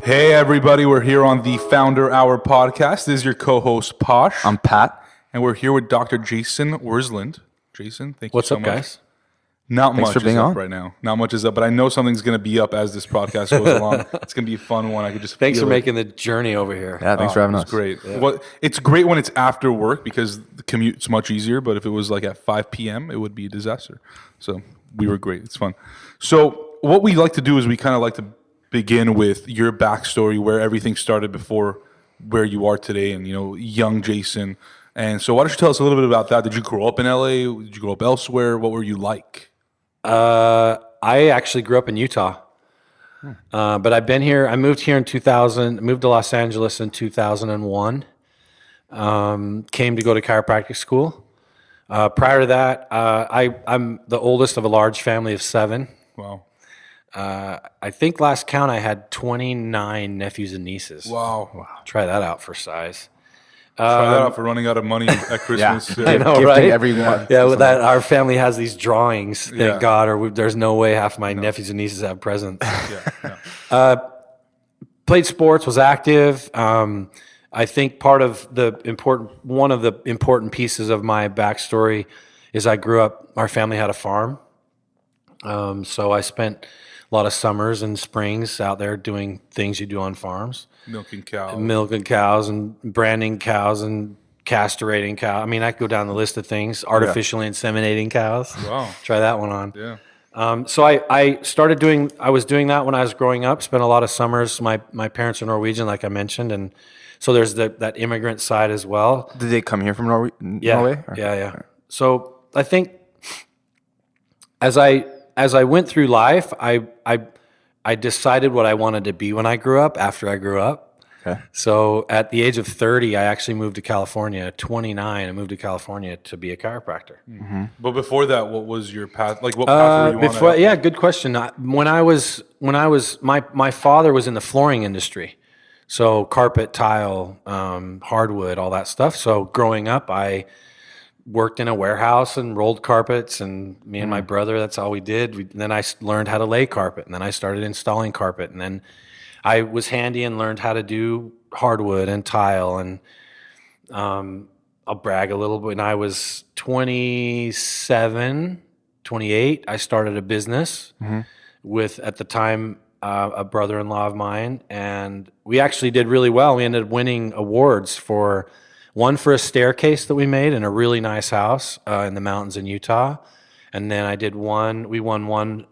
Hey everybody, we're here on the Founder Hour podcast. This is your co-host Posh. I'm Pat. And we're here with Dr. Jason Wersland. Jason, thank you What's so up, much. guys? Not Thanks much for being is up on. right now. Not much is up, but I know something's going to be up as this podcast goes along. It's going to be a fun one. I could just Thanks feel for it. making the journey over here. Yeah, thanks for having It's us. great. Yeah. Well, it's great when it's after work because the commute's much easier, but if it was like at 5 p.m., it would be a disaster. So we were great. It's fun. So what we like to do is we kind of like to begin with your backstory, where everything started before where you are today, and young Jason. And so why don't you tell us a little bit about that? Did you grow up in LA? Did you grow up elsewhere? What were you like? I actually grew up in Utah, but I've been here. I moved here in 2000. Moved to Los Angeles in 2001. Came to go to chiropractic school. Prior to that, I'm the oldest of a large family of 7. Wow. I think last count I had 29 nephews and nieces. Wow. Try that out for size. Try that out for running out of money at Christmas. I know, Gifting right? everyone. Yeah, with that, our family has these drawings, thank Yeah. God, or there's no way half my nephews and nieces have presents. Yeah. Played sports, was active. I think one of the important pieces of my backstory is I grew up, our family had a farm. So I spent a lot of summers and springs out there doing things you do on farms. Milking cows. Milking cows and branding cows and castrating cows. I mean, I could go down the list of things. Artificially inseminating cows. Wow. Try that one on. Yeah. So I was doing that when I was growing up. Spent a lot of summers. My parents are Norwegian, like I mentioned, and so there's that immigrant side as well. Did they come here from Norway? Or? Yeah. So I think as I went through life, I decided what I wanted to be when I grew up. After I grew up. Okay. So at the age of 30, I actually moved to California. At 29, I moved to California to be a chiropractor. Mm-hmm. But before that, what was your path? Like, what path were you on? Yeah, good question. My father was in the flooring industry, so carpet, tile, hardwood, all that stuff. So growing up, I worked in a warehouse and rolled carpets, and me and my brother, that's all we did. Then I learned how to lay carpet, and then I started installing carpet, and then I was handy and learned how to do hardwood and tile. And I'll brag a little bit. When I was 27, 28, I started a business with, at the time, a brother-in-law of mine, and we actually did really well. We ended up winning awards for a staircase that we made in a really nice house in the mountains in Utah. And then we won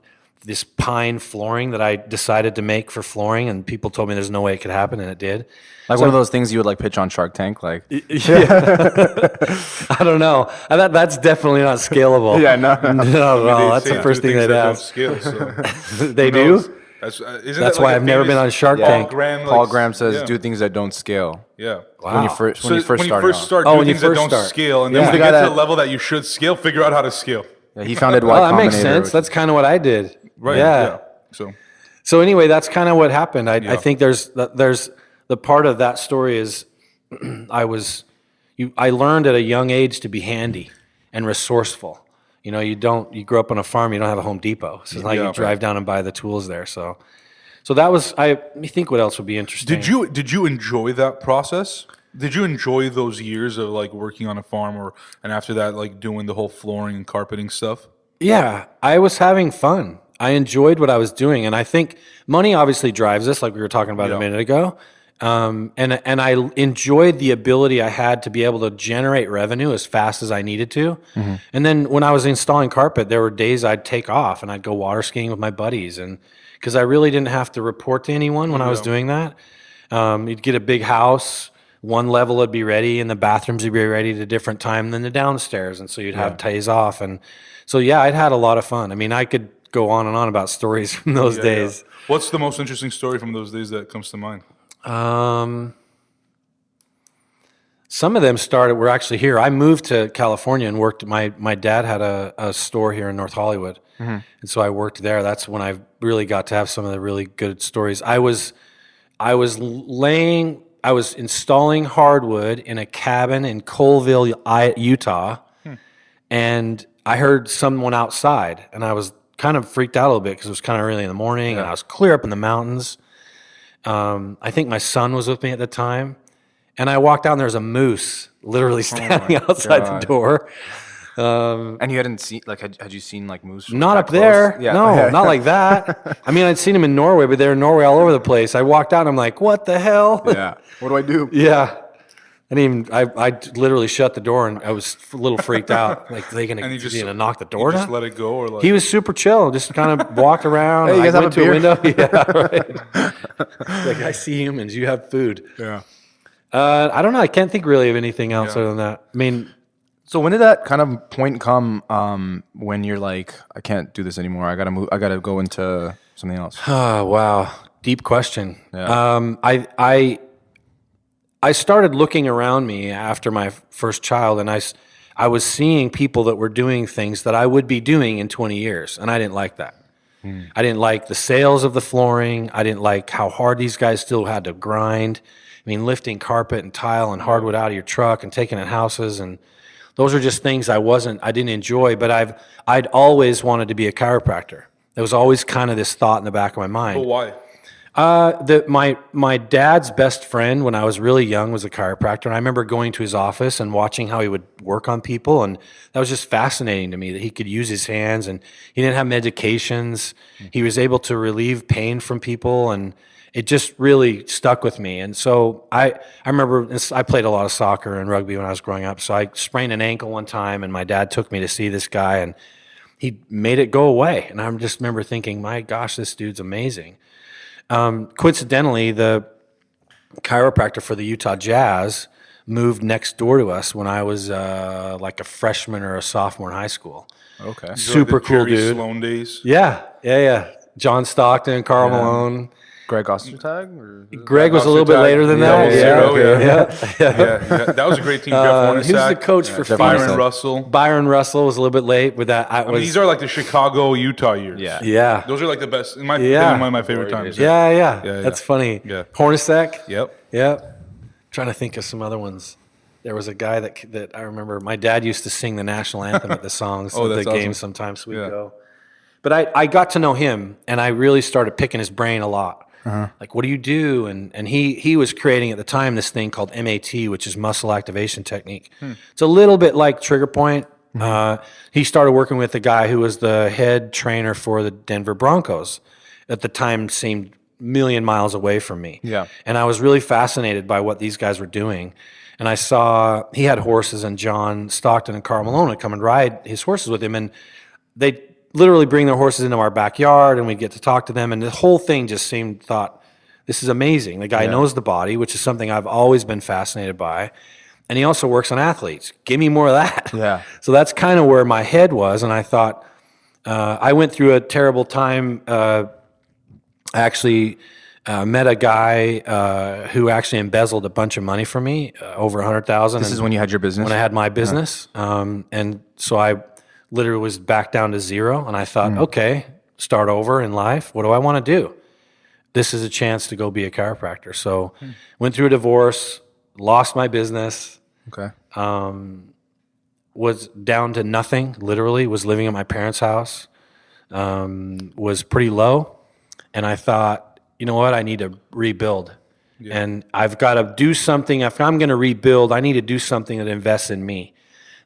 this pine flooring that I decided to make for flooring, and people told me there's no way it could happen, and it did. Like one of those things you would like pitch on Shark Tank, like. I don't know. That's definitely not scalable. Yeah, no. No, that's the first thing they'd ask. Scale, so. They do? That's why I've never been on Shark Tank. Paul Graham says, "Do things that don't scale." Yeah. Wow. When you first start, do things that don't scale, and then when you get to the level that you should scale, figure out how to scale. Yeah, he founded Y Well, that makes Combinator, sense. That's kind of what I did. Right. Yeah. So anyway, that's kind of what happened. I think there's the part of that story is I learned at a young age to be handy and resourceful. You grow up on a farm, you don't have a Home Depot. So it's not like you drive down and buy the tools there. So that was, let me think what else would be interesting. Did you enjoy that process? Did you enjoy those years of like working on a farm and after that, like doing the whole flooring and carpeting stuff? Yeah, I was having fun. I enjoyed what I was doing. And I think money obviously drives us, like we were talking about a minute ago. And I enjoyed the ability I had to be able to generate revenue as fast as I needed to. Mm-hmm. And then when I was installing carpet, there were days I'd take off and I'd go water skiing with my buddies, and because I really didn't have to report to anyone when I was doing that. You'd get a big house, one level would be ready, and the bathrooms would be ready at a different time than the downstairs, and so you'd have days off. And so I'd had a lot of fun. I mean, I could go on and on about stories from those days. Yeah. What's the most interesting story from those days that comes to mind? Some of them were actually here. I moved to California and worked. My dad had a store here in North Hollywood, and so I worked there. That's when I really got to have some of the really good stories. I was installing hardwood in a cabin in Colville, Utah, and I heard someone outside, and I was kind of freaked out a little bit because it was kind of early in the morning, and I was clear up in the mountains. I think my son was with me at the time. And I walked out and there's a moose literally standing outside the door. And you hadn't seen, like, had you seen like moose? Not up there. Yeah. No, not like that. I mean, I'd seen him in Norway, but they're in Norway all over the place. I walked out and I'm like, what the hell? Yeah. What do I do? Yeah. I literally shut the door and I was a little freaked out. Like, they gonna knock the door down? Just let it go, or like He was super chill. Just kind of walked around. Hey, you guys I have went a to a beer? window. Yeah, right. Like, I see humans. You have food. Yeah. I don't know. I can't think really of anything else other than that. I mean, So when did that kind of point come when you're like, I can't do this anymore. I gotta move. I gotta go into something else. oh wow, deep question. Yeah. I started looking around me after my first child, and I was seeing people that were doing things that I would be doing in 20 years, and I didn't like that. I didn't like the sales of the flooring. I didn't like how hard these guys still had to grind. I mean, lifting carpet and tile and hardwood out of your truck and taking it houses, and those are just things I didn't enjoy. But I'd always wanted to be a chiropractor. There was always kind of this thought in the back of my mind. But why? My dad's best friend when I was really young was a chiropractor, and I remember going to his office and watching how he would work on people, and that was just fascinating to me that he could use his hands, and he didn't have medications. He was able to relieve pain from people, and it just really stuck with me. And so I remember I played a lot of soccer and rugby when I was growing up, so I sprained an ankle one time, and my dad took me to see this guy, and he made it go away. And I just remember thinking, my gosh, this dude's amazing. Coincidentally, the chiropractor for the Utah Jazz moved next door to us when I was like a freshman or a sophomore in high school. Okay. Super cool Jerry dude. Sloan days. Yeah. John Stockton, Carl Malone. Greg Ostertag? Or? Greg was a little bit later than that. Yeah. That was a great team. Jeff Hornacek. He was the coach for Byron Russell. Byron Russell was a little bit late, but These are like the Chicago, Utah years. Yeah. Those are like the best. In my one of my favorite times. Yeah. That's funny. Yeah. Hornacek. Yep. Trying to think of some other ones. There was a guy that I remember. My dad used to sing the national anthem at the songs at the games sometimes. We'd go. But I got to know him, and I really started picking his brain a lot. Like, what do you do? And he was creating at the time this thing called MAT, which is muscle activation technique. It's a little bit like trigger point. He started working with a guy who was the head trainer for the Denver Broncos. At the time, seemed a million miles away from me. Yeah. And I was really fascinated by what these guys were doing. And I saw he had horses, and John Stockton and Carl Malone would come and ride his horses with him, and they literally bring their horses into our backyard, and we'd get to talk to them. And the whole thing just thought, this is amazing. The guy knows the body, which is something I've always been fascinated by. And he also works on athletes. Give me more of that. Yeah. So that's kind of where my head was. And I thought, I went through a terrible time. I actually met a guy who actually embezzled a bunch of money from me, over $100,000. This is when you had your business? When I had my business. And so I literally was back down to zero, and I thought, okay, start over in life. What do I want to do? This is a chance to go be a chiropractor. So went through a divorce, lost my business. Okay. Was down to nothing, literally, was living at my parents' house, was pretty low. And I thought, you know what, I need to rebuild. Yeah. And I've got to do something. If I'm going to rebuild, I need to do something that invests in me,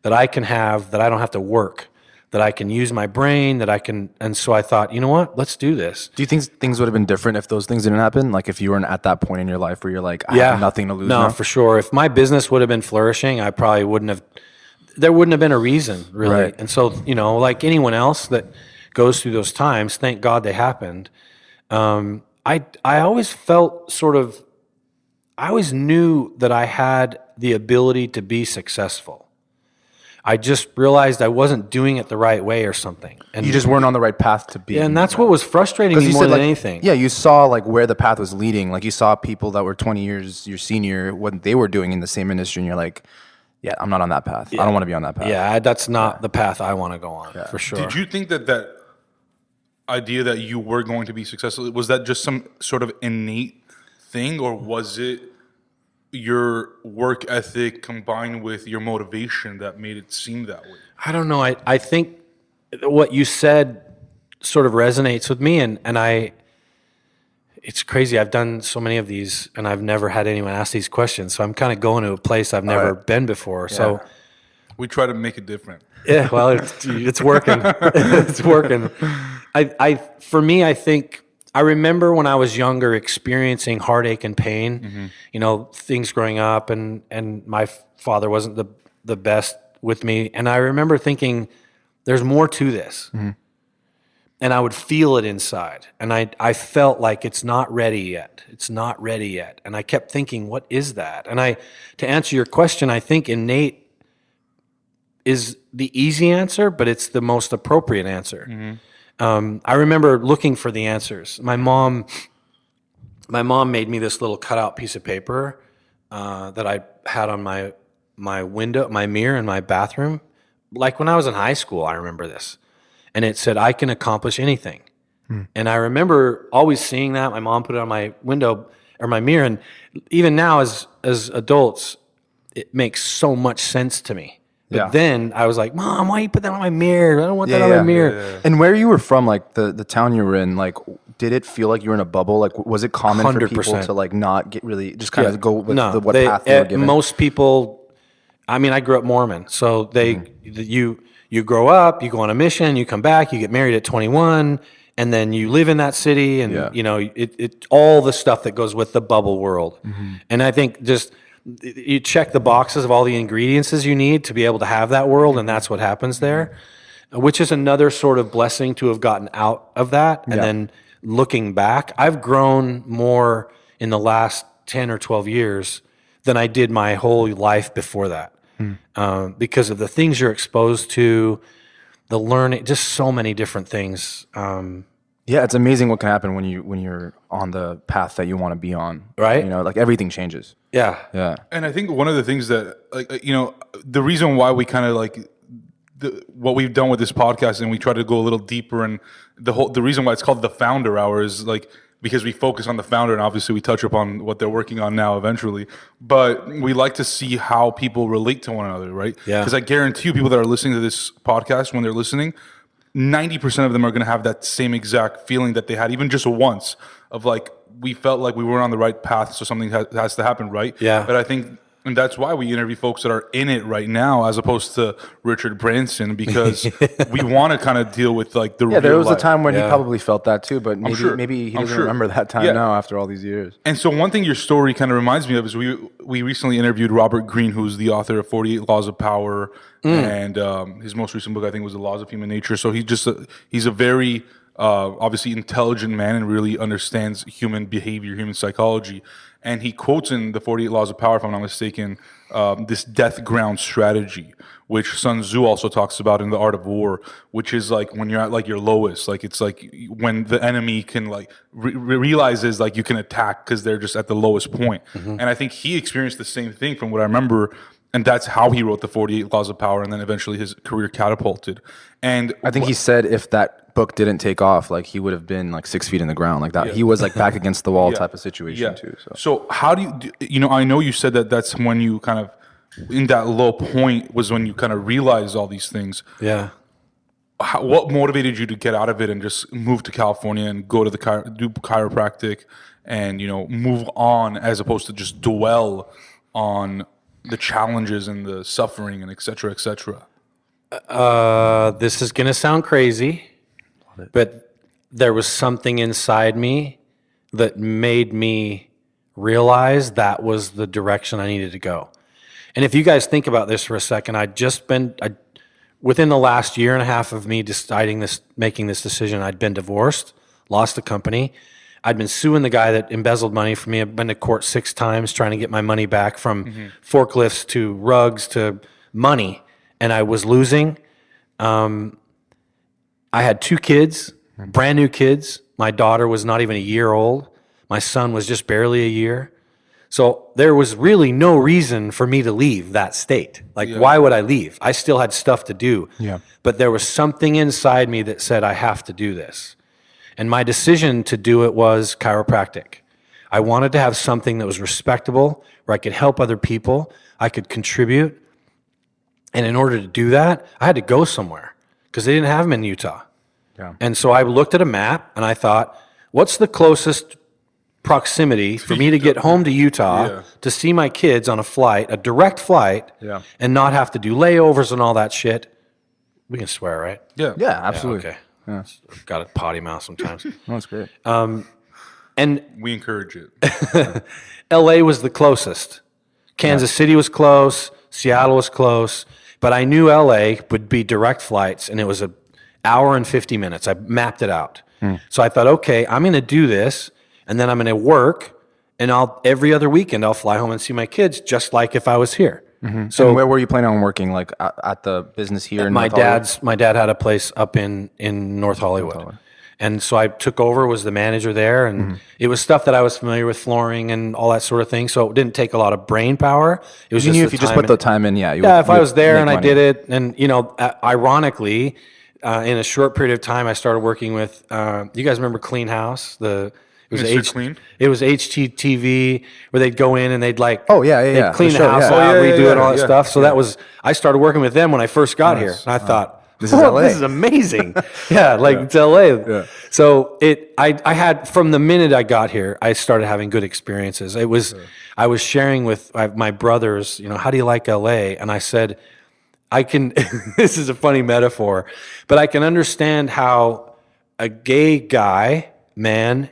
that I can have, that I don't have to work, that I can use my brain, that I can. And so I thought, you know what, let's do this. Do you think things would have been different if those things didn't happen? Like if you weren't at that point in your life where you're like, I have nothing to lose now? For sure. If my business would have been flourishing, I probably there wouldn't have been a reason, really. Right. And so, like anyone else that goes through those times, thank God they happened. I always felt I always knew that I had the ability to be successful. I just realized I wasn't doing it the right way or something. And you just weren't on the right path to be. Yeah, and that's what was frustrating me more than anything. Yeah, you saw like where the path was leading. Like you saw people that were 20 years your senior, what they were doing in the same industry, and you're like, yeah, I'm not on that path. Yeah. I don't want to be on that path. Yeah, that's not the path I want to go on, for sure. Did you think that idea that you were going to be successful, was that just some sort of innate thing, or was it your work ethic combined with your motivation that made it seem that way? I don't know. I think what you said sort of resonates with me, and it's crazy. I've done so many of these, and I've never had anyone ask these questions. So I'm kind of going to a place I've never been before. Yeah. So we try to make it different. Yeah, well, it's working. It's working. For me, I think I remember when I was younger experiencing heartache and pain. Things growing up, and my father wasn't the best with me, and I remember thinking, "There's more to this." And I would feel it inside. And I felt like it's not ready yet. It's not ready yet. And I kept thinking, what is that? And to answer your question, I think innate is the easy answer, but it's the most appropriate answer. I remember looking for the answers. My mom made me this little cutout piece of paper that I had on my window, my mirror in my bathroom. Like when I was in high school, I remember this. And it said, I can accomplish anything. And I remember always seeing that. My mom put it on my window or my mirror. And even now as adults, it makes so much sense to me. But then I was like, Mom, why you put that on my mirror? I don't want that on my mirror. Yeah. And where you were from, like the town you were in, like, did it feel like you were in a bubble? Like, was it common 100%. For people to like not get really, just kind of go with what path they were given? Most people, I mean, I grew up Mormon. So you grow up, you go on a mission, you come back, you get married at 21, and then you live in that city, and it all the stuff that goes with the bubble world. And I think just you check the boxes of all the ingredients you need to be able to have that world, and that's what happens there, which is another sort of blessing to have gotten out of that. And then looking back, I've grown more in the last 10 or 12 years than I did my whole life before that. Because of the things you're exposed to, the learning, just so many different things. It's amazing what can happen when you're on the path that you want to be on. Right? Like everything changes. Yeah. And I think one of the things that, the reason why we kind of what we've done with this podcast, and we try to go a little deeper, and the reason why it's called the Founder Hour is because we focus on the founder, and obviously we touch upon what they're working on now eventually. But we like to see how people relate to one another, right? Yeah. Because I guarantee you, people that are listening to this podcast, when they're listening, 90% of them are going to have that same exact feeling that they had, even just once, of like, we felt like we weren't on the right path, so something has to happen, right? Yeah. But I think, and that's why we interview folks that are in it right now, as opposed to Richard Branson, because we want to kind of deal with like the real there was life. a time when he probably felt that too, but maybe he doesn't remember that time now after all these years. And so one thing your story kind of reminds me of is we recently interviewed Robert Greene, who's the author of 48 Laws of Power, and his most recent book I think was The Laws of Human Nature. So he's a very obviously intelligent man and really understands human behavior, human psychology. And he quotes in the 48 Laws of Power, if I'm not mistaken, this death ground strategy, which Sun Tzu also talks about in The Art of War, which is like when you're at like your lowest, like it's like when the enemy can like realizes like you can attack because they're just at the lowest point. And I think he experienced the same thing from what I remember. And that's how he wrote the 48 Laws of Power, and then eventually his career catapulted. And I think he said if that book didn't take off, like he would have been like 6 feet in the ground, like that. He was like back against the wall type of situation too. So how do you, I know you said that that's when you kind of, in that low point was when you kind of realized all these things. Yeah. What motivated you to get out of it and just move to California and go to do chiropractic and, move on, as opposed to just dwell on the challenges and the suffering and et cetera, et cetera? This is going to sound crazy, but there was something inside me that made me realize that was the direction I needed to go. And if you guys think about this for a second, within the last year and a half of me making this decision, I'd been divorced, lost a company. I'd been suing the guy that embezzled money from me. I've been to court 6 times trying to get my money back, from forklifts to rugs to money, and I was losing. I had 2 kids, brand new kids. My daughter was not even a year old. My son was just barely a year. So there was really no reason for me to leave that state. Why would I leave? I still had stuff to do. Yeah. But there was something inside me that said, I have to do this. And my decision to do it was chiropractic. I wanted to have something that was respectable, where I could help other people, I could contribute. And in order to do that, I had to go somewhere, because they didn't have them in Utah. Yeah. And so I looked at a map and I thought, what's the closest proximity for me to get home to Utah to see my kids on a direct flight, and not have to do layovers and all that shit. We can swear, right? Yeah. Yeah, absolutely. Okay. Yeah. Got a potty mouth sometimes. That's great. And We encourage it. LA was the closest. Kansas City was close. Seattle was close. But I knew LA would be direct flights, and it was an hour and 50 minutes. I mapped it out. So I thought, okay, I'm going to do this, and then I'm going to work, and every other weekend I'll fly home and see my kids, just like if I was here. So and where were you planning on working? Like at the business here in North Hollywood? My dad had a place up in North Hollywood. And so I took over, was the manager there, and it was stuff that I was familiar with, flooring and all that sort of thing. So it didn't take a lot of brain power. It was You just knew the if you just time put the time in, if I was there and I money. did it, and ironically, in a short period of time, I started working with. You guys remember Clean House? It was Mr. Clean? It was HGTV where they'd go in and they'd like yeah. they'd clean The the show, house yeah. out, Oh, yeah, redo yeah, it, all that yeah, stuff. So I started working with them when I first got here, and I thought. This is LA. This is amazing. It's LA. Yeah. So I had, from the minute I got here, I started having good experiences. I was sharing with my brothers, how do you like LA? And I said, this is a funny metaphor, but I can understand how a gay man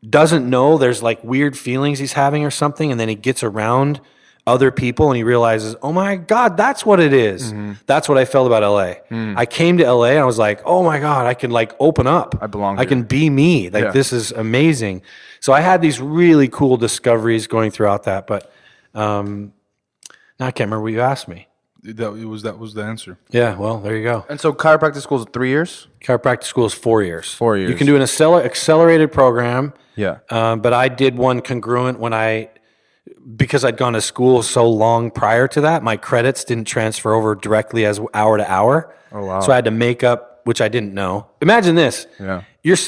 doesn't know there's like weird feelings he's having or something, and then he gets around other people and he realizes, oh my God, that's what it is. That's what I felt about LA. I came to LA and I was like, oh my God, I can like open up. I belong I here. can be me. Like this is amazing. So I had these really cool discoveries going throughout that, but now I can't remember what you asked me. That was the answer. Yeah, well, there you go. And so chiropractic school is 3 years? Chiropractic school is 4 years. 4 years. You can do an accelerated program. Yeah. But I did one congruent because I'd gone to school so long prior to that, my credits didn't transfer over directly as hour to hour. Oh, wow. So I had to make up, which I didn't know. Imagine this. Yeah.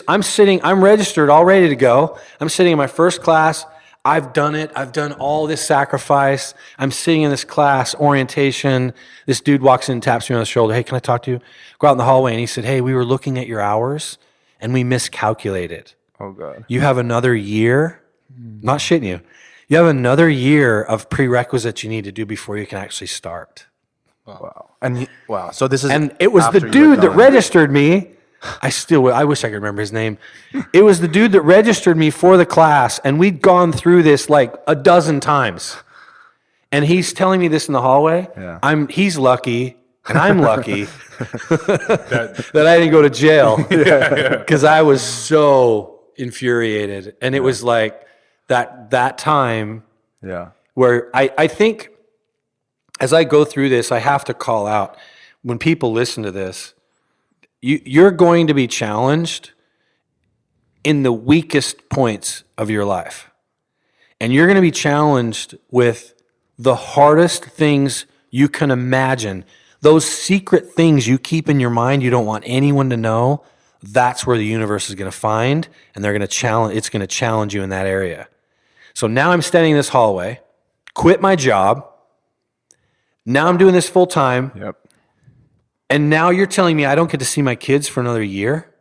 I'm registered, all ready to go. I'm sitting in my first class. I've done it. I've done all this sacrifice. I'm sitting in this class, orientation. This dude walks in and taps me on the shoulder. Hey, can I talk to you? Go out in the hallway. And he said, hey, we were looking at your hours and we miscalculated. Oh, God. You have another year, not shitting you. You have another year of prerequisites you need to do before you can actually start. Wow. Wow. So this is. And it was the after you were dude that done. registered me. I wish I could remember his name. It was the dude that registered me for the class, and we'd gone through this like a dozen times. And he's telling me this in the hallway. Yeah. He's lucky, and I'm lucky that I didn't go to jail because I was so infuriated. And it was like that time where I think as I go through this, I have to call out when people listen to this. You're going to be challenged in the weakest points of your life. And you're going to be challenged with the hardest things you can imagine. Those secret things you keep in your mind you don't want anyone to know, that's where the universe is going to find, and it's going to challenge you in that area. So now I'm standing in this hallway, quit my job. Now I'm doing this full time. Yep. And now you're telling me I don't get to see my kids for another year?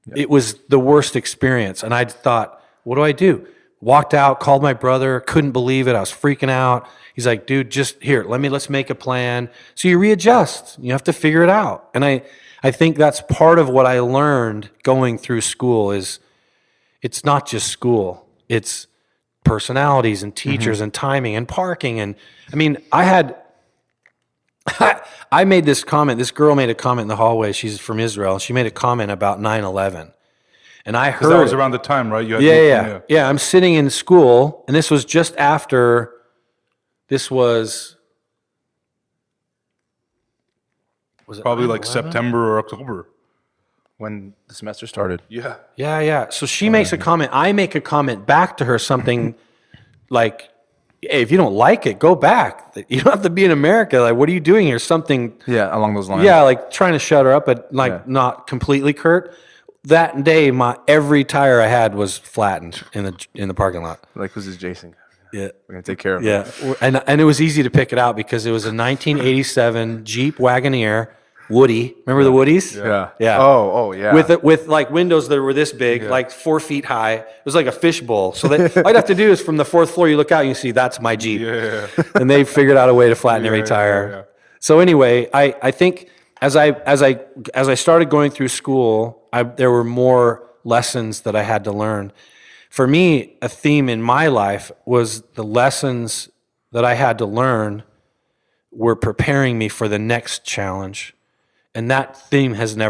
Yep. It was the worst experience. And I thought, what do I do? Walked out, called my brother, couldn't believe it. I was freaking out. He's like, dude, just here, let's make a plan. So you readjust. You have to figure it out. And I think that's part of what I learned going through school is it's not just school. It's personalities and teachers and timing and parking. And I mean, I made this comment. This girl made a comment in the hallway. She's from Israel. She made a comment about 9/11. And I heard that was around the time, right? Yeah. I'm sitting in school, and this was just after. This was it probably 9/11? like September or October when the semester started. Yeah. Yeah. So she makes a comment. I make a comment back to her, something like, hey, if you don't like it, go back. You don't have to be in America. Like, what are you doing here? Something. Yeah, along those lines. Yeah, like trying to shut her up, but not completely curt. That day, every tire I had was flattened in the parking lot. Like, who's this Jason? Yeah, we're gonna take care of it. Yeah, and it was easy to pick it out because it was a 1987 Jeep Wagoneer Woody. Remember the Woodies? Yeah. Yeah. Oh, yeah. With like windows that were this big, like 4 feet high. It was like a fishbowl. So all you'd have to do is from the fourth floor, you look out and you see that's my Jeep. Yeah. And they figured out a way to flatten every tire. yeah. So anyway, I think as I started going through school, there were more lessons that I had to learn. For me, a theme in my life was the lessons that I had to learn were preparing me for the next challenge. And that theme hasn't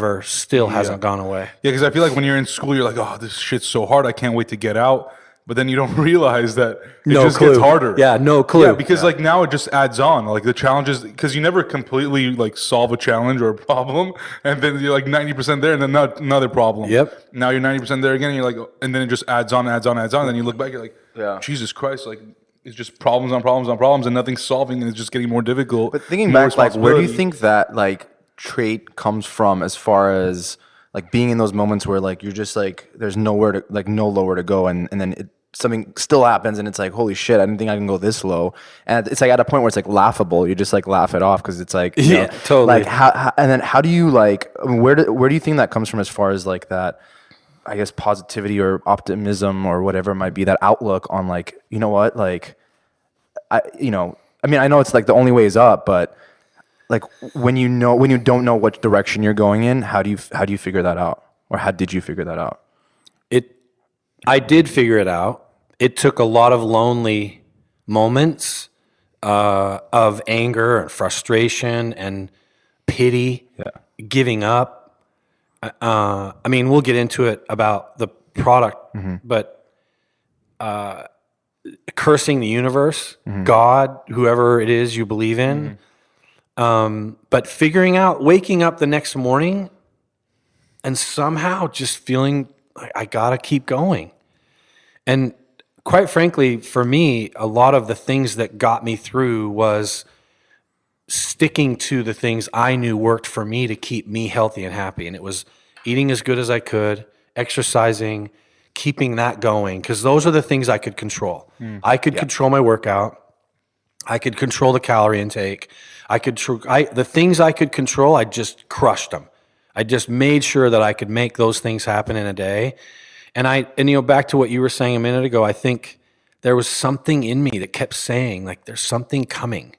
gone away. Yeah, because I feel like when you're in school, you're like, oh, this shit's so hard. I can't wait to get out. But then you don't realize that it just gets harder. Yeah, no clue. Yeah, because like now it just adds on. Like the challenges, because you never completely like solve a challenge or a problem, and then you're like 90% there, and then another problem. Yep. Now you're 90% there again, and you're like, and then it just adds on. And then you look back, you're like, Jesus Christ, like it's just problems on problems on problems, and nothing's solving, and it's just getting more difficult. But thinking back, like, where do you think that like trait comes from, as far as like being in those moments where like you're just like there's nowhere to like no lower to go, and then something still happens and it's like, holy shit, I didn't think I can go this low. And it's like at a point where it's like laughable. You just like laugh it off because it's like, you know, totally. Like how do you like, I mean, where do you think that comes from, as far as like that, I guess, positivity or optimism or whatever it might be, that outlook on like, you know what, like, I mean, I know it's like the only way is up, but like when you don't know what direction you're going in, how do you figure that out? Or how did you figure that out? I did figure it out. It took a lot of lonely moments of anger and frustration and pity, giving up. I mean, we'll get into it about the product, but cursing the universe, God, whoever it is you believe in, but figuring out, waking up the next morning and somehow just feeling I gotta keep going. And quite frankly, for me, a lot of the things that got me through was sticking to the things I knew worked for me to keep me healthy and happy. And it was eating as good as I could, exercising, keeping that going, because those are the things I could control. I could control my workout. I could control the calorie intake. The things I could control, I just crushed them. I just made sure that I could make those things happen in a day. And back to what you were saying a minute ago, I think there was something in me that kept saying, like, there's something coming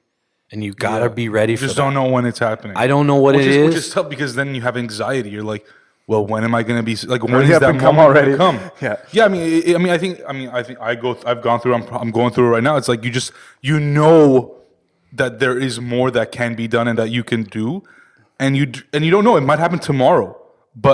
and you got to be ready for it. You just don't know when it's happening. I don't know what it is. Which is tough, because then you have anxiety. You're like, well, when am I going to be, like, when is is that that come moment already? going to come? Yeah. Yeah. I think I've gone through, I'm going through it right now. It's like, you know that there is more that can be done and that you can do. And you don't know, it might happen tomorrow,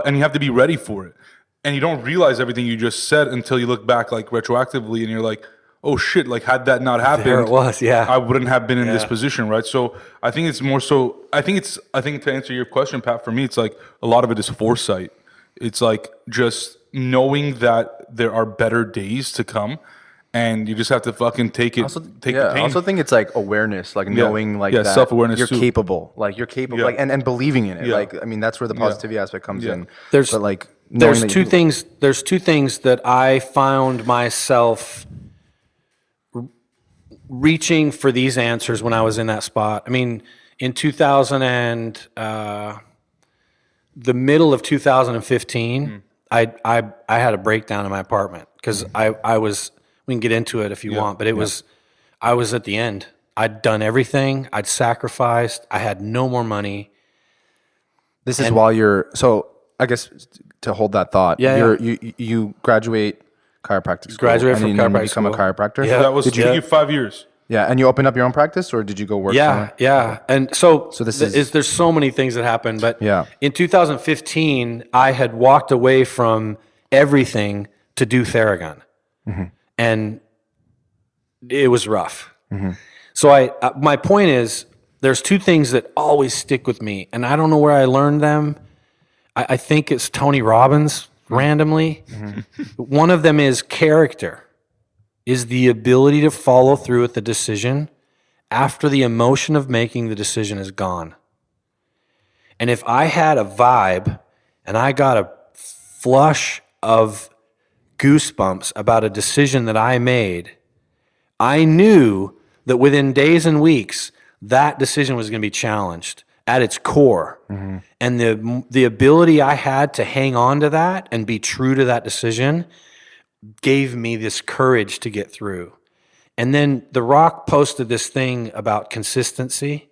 and you have to be ready for it. And you don't realize everything you just said until you look back, like, retroactively, and you're like, oh shit, like, had that not happened, There it was, yeah. I wouldn't have been in this position, right? So I think it's more so, I think to answer your question, Pat, for me, it's like a lot of it is foresight. It's like just knowing that there are better days to come, and you just have to fucking take the pain. I also think it's like awareness, like knowing like that self-awareness you're too. capable, like you're capable, like and believing in it. Yeah. Like, I mean, that's where the positivity aspect comes in. There's two things. There's two things that I found myself reaching for these answers when I was in that spot. I mean, in 2000 and the middle of 2015, I had a breakdown in my apartment because I was. We can get into it if you want, but I was at the end. I'd done everything. I'd sacrificed. I had no more money. This is while you're, so I guess to hold that thought, you graduate chiropractic school. Graduate from and chiropractic you become school. a chiropractor? So that was you 5 years. Yeah, and you opened up your own practice, or did you go work somewhere? Yeah. And so there's so many things that happened, but in 2015, I had walked away from everything to do Theragun. And it was rough. So my point is, there's two things that always stick with me, and I don't know where I learned them. I think it's Tony Robbins randomly. One of them is character, is the ability to follow through with the decision after the emotion of making the decision is gone. And if I had a vibe and I got a flush of goosebumps about a decision that I made, I knew that within days and weeks, that decision was going to be challenged at its core. And the ability I had to hang on to that and be true to that decision gave me this courage to get through. And then The Rock posted this thing about consistency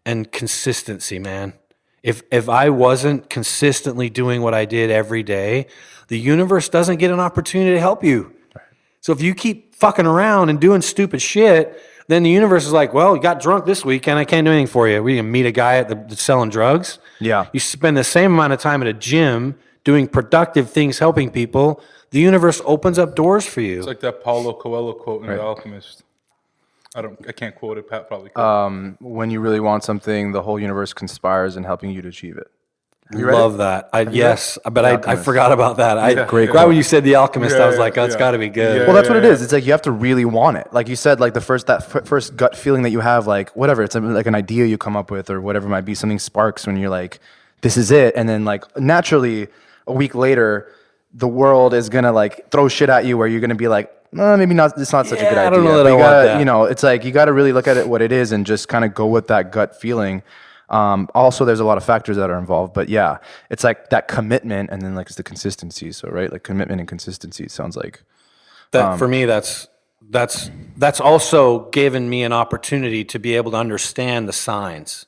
and consistency, man. If I wasn't consistently doing what I did every day, the universe doesn't get an opportunity to help you. So if you keep fucking around and doing stupid shit, then the universe is like, well, you got drunk this weekend. I can't do anything for you. We can meet a guy that's selling drugs. Yeah. You spend the same amount of time at a gym doing productive things, helping people. The universe opens up doors for you. It's like that Paulo Coelho quote in The Alchemist. I can't quote it. Pat probably could. When you really want something, the whole universe conspires in helping you to achieve it. Love that. I forgot about that. Great Right quote. when you said The Alchemist, I was like, oh, it's got to be good. Well, that's what it is. It's like you have to really want it. Like you said, like that first gut feeling that you have, like whatever, it's like an idea you come up with or whatever it might be, something sparks when you're like, this is it. And then like naturally a week later, the world is going to like throw shit at you where you're going to be like, maybe not. It's not such a good idea. I don't know that But I you want gotta, that. you know, it's like you got to really look at it what it is and just kind of go with that gut feeling. Also, there's a lot of factors that are involved, but yeah, it's like that commitment, and then like it's the consistency. So right, like commitment and consistency sounds like That for me, that's also given me an opportunity to be able to understand the signs,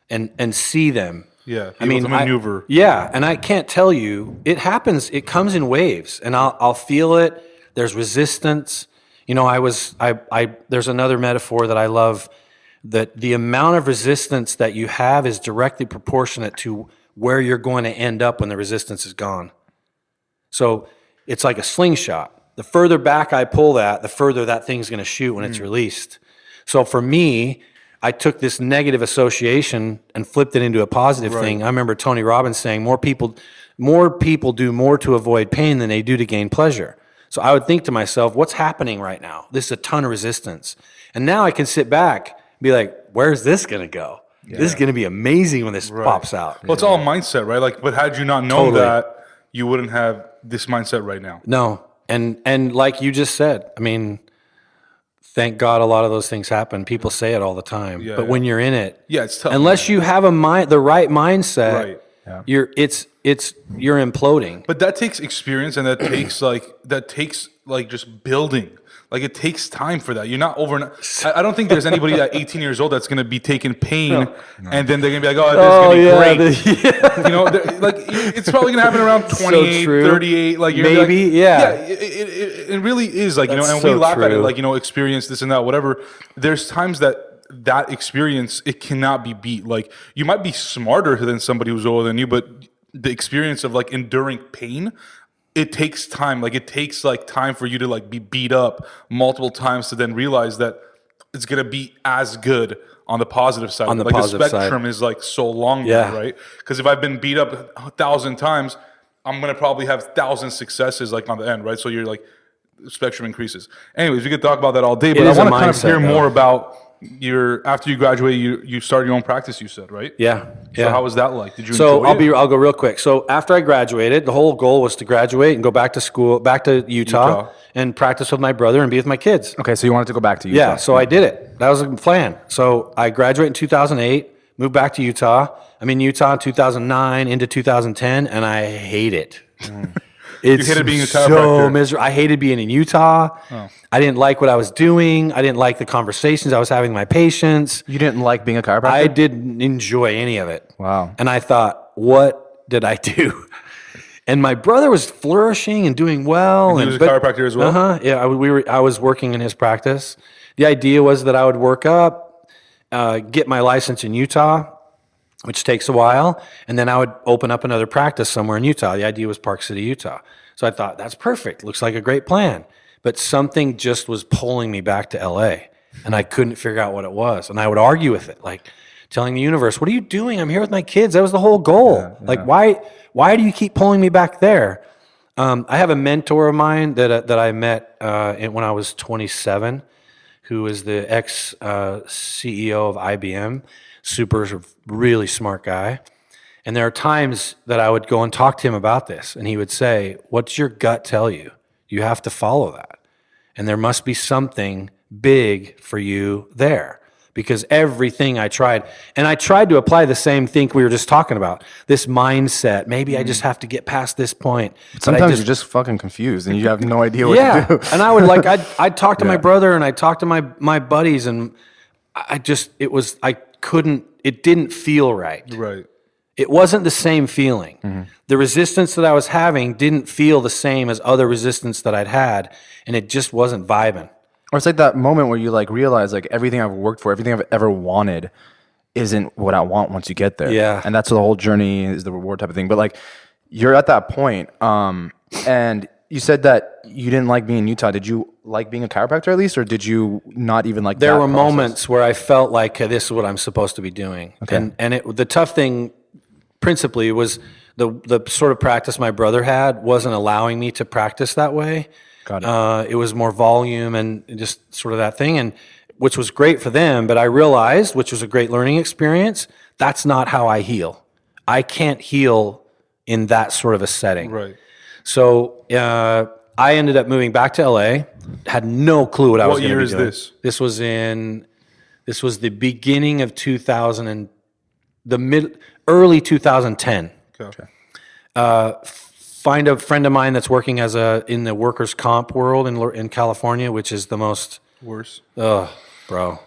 and see them. Yeah, I mean, to maneuver. and I can't tell you. It happens. It comes in waves, and I'll feel it. There's resistance. You know, there's another metaphor that I love, that the amount of resistance that you have is directly proportionate to where you're going to end up when the resistance is gone. So it's like a slingshot. The further back I pull that, the further that thing's going to shoot when it's released. So for me, I took this negative association and flipped it into a positive thing. I remember Tony Robbins saying more people do more to avoid pain than they do to gain pleasure. So I would think to myself, what's happening right now? This is a ton of resistance. And now I can sit back and be like, where's this going to go? This is going to be amazing when this pops out. Well, it's all mindset, right? Like, but had you not known that, you wouldn't have this mindset right now. No. And like you just said, I mean, thank God a lot of those things happen. People say it all the time. But when you're in it, it's tough. Unless you have the right mindset, Right. you're imploding. But that takes experience, and that takes just building. Like it taknight time for that. You're not overnight. I don't think there's anybody at 18 years old that's going to be taking pain and then they're going to be like, oh, this is going to be great. You know, like it's probably going to happen around 28, 38. Like you're maybe, like, yeah. It really is like, you know, and so we laugh at it true. like, you know, experience this and that, whatever. There's times that experience, it cannot be beat. Like you might be smarter than somebody who's older than you, but the experience of like enduring pain, it takes time. Like it takes like time for you to like be beat up multiple times to then realize that it's gonna be as good on the positive side. On the like positive the spectrum is like so long now, right? Because if I've been beat up 1,000 times, I'm gonna probably have 1,000 successes like on the end, right? So you're like the spectrum increases. Anyways, we could talk about that all day, but I want to kind of hear more about after you graduated, you started your own practice, you said, right? Yeah. So how was that like? Did you enjoy it? I'll go real quick. So after I graduated, the whole goal was to graduate and go back to school, back to Utah. And practice with my brother and be with my kids. Okay, so you wanted to go back to Utah. Yeah, so I did it. That was the plan. So I graduated in 2008, moved back to Utah. I'm in Utah in 2009 into 2010, and I hate it. It's you hated being a so chiropractor. miserable. I hated being in Utah. I didn't like what I was doing. I didn't like the conversations I was having with my patients. You didn't like being a chiropractor? I didn't enjoy any of it. Wow. And I thought, what did I do? And my brother was flourishing and doing well. And he was a chiropractor as well? Yeah, I was working in his practice. The idea was that I would work up, get my license in Utah, which takes a while, and then I would open up another practice somewhere in Utah. The idea was Park City, Utah. So I thought, that's perfect. Looks like a great plan. But something just was pulling me back to LA, and I couldn't figure out what it was. And I would argue with it, like telling the universe, what are you doing? I'm here with my kids. That was the whole goal. Like, why do you keep pulling me back there? I have a mentor of mine that I met when I was 27, who is the ex-CEO of IBM, super really smart guy. And there are times that I would go and talk to him about this, and he would say, what's your gut tell you? You have to follow that. And there must be something big for you there. because everything I tried, and I tried to apply the same thing we were just talking about, this mindset. Maybe I just have to get past this point. Sometimes you're just fucking confused and you have no idea what to do. And I would I'd talk to my brother and I'd talk to my buddies, and it didn't feel right. Right. It wasn't the same feeling. The resistance that I was having didn't feel the same as other resistance that I'd had, and it just wasn't vibing. Or it's like that moment where you like realize like everything I've worked for, everything I've ever wanted isn't what I want once you get there. Yeah. And that's the whole journey is the reward type of thing. But like you're at that point, and you said that you didn't like being in Utah. Did you like being a chiropractor at least, or did you not even like There that were process? moments where I felt like this is what I'm supposed to be doing. Okay. And the tough thing principally was the sort of practice my brother had wasn't allowing me to practice that way. Got it. It was more volume and just sort of that thing, and which was great for them. But I realized, which was a great learning experience, that's not how I heal. I can't heal in that sort of a setting. Right. So I ended up moving back to LA. Had no clue what I was going to be doing. What year is this? This was the beginning of 2000 and early 2010. Okay. Find a friend of mine that's working in the workers' comp world in California, which is the most Worse. bro.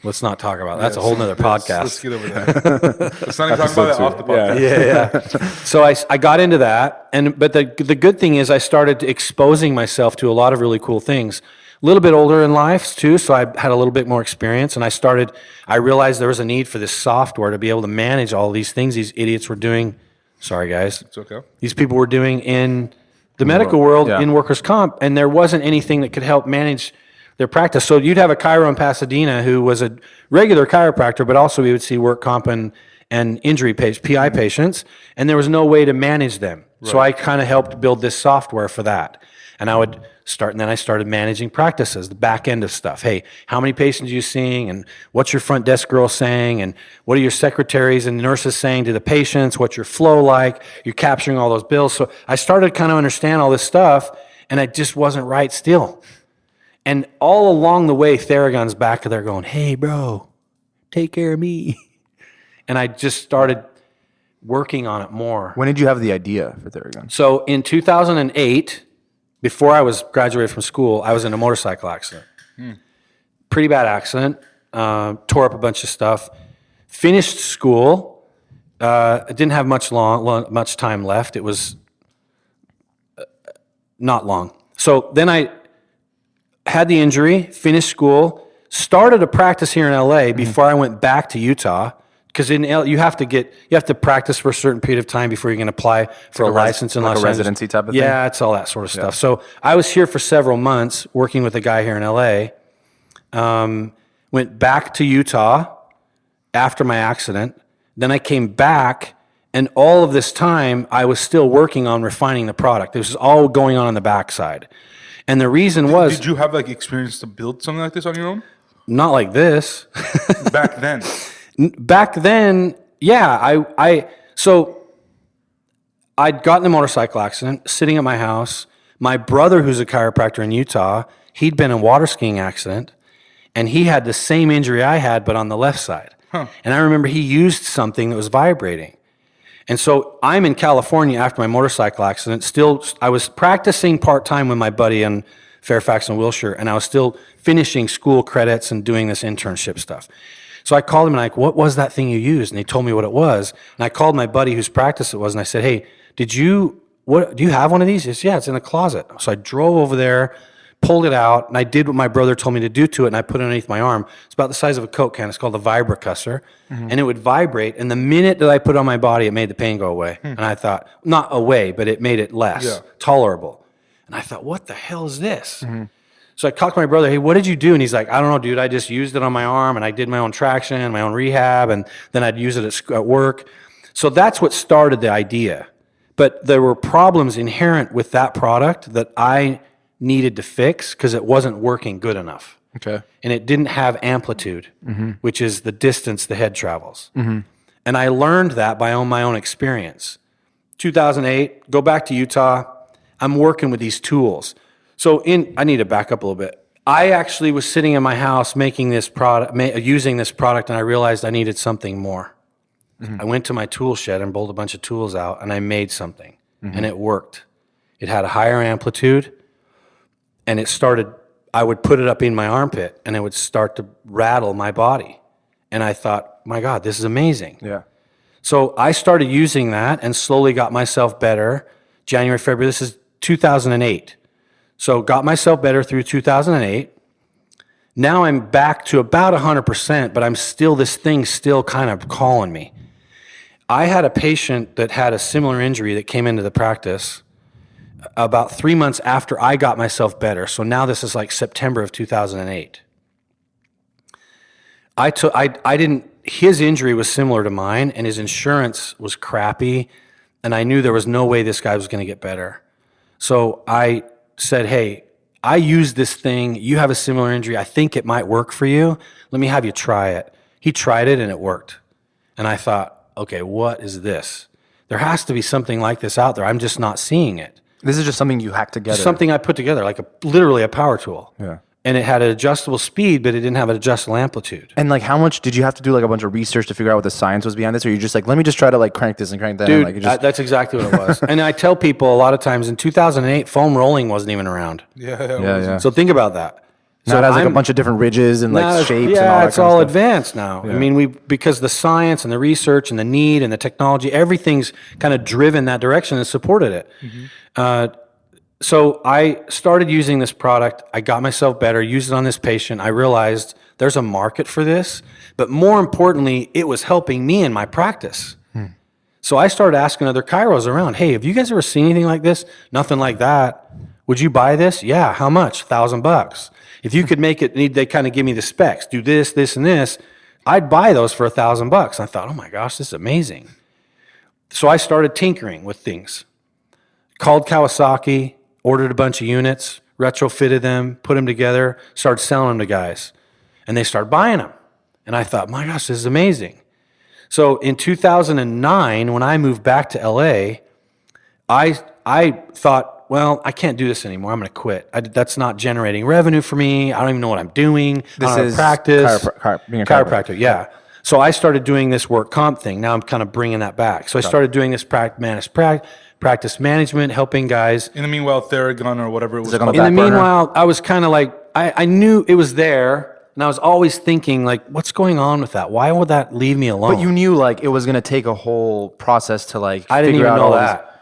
Let's not talk about that. That's a whole nother podcast. Let's get over that. Let's not even talk about that off the podcast. Yeah. So I got into that, but the good thing is I started exposing myself to a lot of really cool things. A little bit older in life too, so I had a little bit more experience, and I realized there was a need for this software to be able to manage all these things these idiots were doing. Sorry, guys. It's okay. These people were doing in the medical world, in workers' comp, and there wasn't anything that could help manage their practice. So you'd have a chiro in Pasadena who was a regular chiropractor, but also we would see work comp and injury PI patients, and there was no way to manage them. Right. So I kind of helped build this software for that. And I would start, and then I started managing practices, the back end of stuff. Hey, how many patients are you seeing? And what's your front desk girl saying? And what are your secretaries and nurses saying to the patients? What's your flow like? You're capturing all those bills. So I started kind of understand all this stuff, and it just wasn't right still. And all along the way, Theragun's back there going, hey, bro, take care of me. And I just started working on it more. When did you have the idea for Theragun? So in 2008, before I was graduated from school, I was in a motorcycle accident. Pretty bad accident. Tore up a bunch of stuff. Finished school. I didn't have much time left. It was not long. So then I had the injury, finished school, started a practice here in LA before I went back to Utah. Because you have to practice for a certain period of time before you can apply for a license in Los Angeles. Like a residency type of thing? Yeah, it's all that sort of stuff. So I was here for several months working with a guy here in LA. Went back to Utah after my accident. Then I came back, and all of this time I was still working on refining the product. This was all going on the backside. And the reason was... Did you have like experience to build something like this on your own? Not like this. Back then? Back then, yeah. So I'd gotten a motorcycle accident, sitting at my house. My brother, who's a chiropractor in Utah, he'd been in a water skiing accident, and he had the same injury I had, but on the left side. And I remember he used something that was vibrating. And so I'm in California after my motorcycle accident. Still, I was practicing part-time with my buddy in Fairfax and Wilshire, and I was still finishing school credits and doing this internship stuff. So I called him and what was that thing you used? And he told me what it was. And I called my buddy whose practice it was, and I said, hey, do you have one of these? He said, yeah, it's in the closet. So I drove over there, pulled it out, and I did what my brother told me to do to it, and I put it underneath my arm. It's about the size of a Coke can. It's called a vibracussor. And it would vibrate. And the minute that I put it on my body, it made the pain go away. And I thought, not away, but it made it less tolerable. And I thought, what the hell is this? So I talked to my brother, hey, what did you do? And he's like, I don't know, dude. I just used it on my arm, and I did my own traction, my own rehab, and then I'd use it at work. So that's what started the idea. But there were problems inherent with that product that I needed to fix because it wasn't working good enough. Okay. And it didn't have amplitude, which is the distance the head travels. And I learned that by my own experience. 2008, go back to Utah. I'm working with these tools. So I need to back up a little bit. I actually was sitting in my house making this product, using this product, and I realized I needed something more. I went to my tool shed and pulled a bunch of tools out, and I made something, and it worked. It had a higher amplitude, and I would put it up in my armpit, and it would start to rattle my body. And I thought, my God, this is amazing. Yeah. So I started using that and slowly got myself better. January, February, this is 2008. So got myself better through 2008. Now I'm back to about 100%, but this thing's still kind of calling me. I had a patient that had a similar injury that came into the practice about 3 months after I got myself better. So now this is like September of 2008. His injury was similar to mine, and his insurance was crappy, and I knew there was no way this guy was going to get better. So I said, hey, I use this thing. You have a similar injury. I think it might work for you. Let me have you try it. He tried it, and it worked. And I thought, okay, what is this? There has to be something like this out there. I'm just not seeing it. This is just something you hacked together. Something I put together, like literally a power tool. Yeah. And it had an adjustable speed, but it didn't have an adjustable amplitude. And like, how much did you have to do like a bunch of research to figure out what the science was behind this? Or you just like, let me just try to like crank this and crank that. Dude, and, like, that's exactly what it was. And I tell people a lot of times in 2008, foam rolling wasn't even around. yeah. So think about that. Now So it has like a bunch of different ridges and like shapes. Yeah, and all that it's kind of all stuff. advanced now. I mean, because the science and the research and the need and the technology, everything's kind of driven that direction and supported it. So I started using this product. I got myself better, used it on this patient. I realized there's a market for this, but more importantly, it was helping me in my practice. So I started asking other chiros around, hey, have you guys ever seen anything like this? Nothing like that. Would you buy this? Yeah. How much? $1,000. If you could make it, they kind of give me the specs, do this, this, and this, I'd buy those for $1,000. I thought, oh my gosh, this is amazing. So I started tinkering with things. Called Kawasaki, ordered a bunch of units, retrofitted them, put them together, started selling them to guys. And they started buying them. And I thought, my gosh, this is amazing. So in 2009, when I moved back to LA, I thought, well, I can't do this anymore. I'm going to quit. That's not generating revenue for me. I don't even know what I'm doing. This I don't have is practice. being a Chiropractor, yeah. So I started doing this work comp thing. Now I'm kind of bringing that back. So I started doing this practice management, helping guys. In the meanwhile, Theragun or whatever it was. like on called. the In the back burner? meanwhile, I was kind of like, I knew it was there, and I was always thinking, like, what's going on with that? Why would that leave me alone? But you knew like it was going to take a whole process to like I didn't figure even out know all that. These,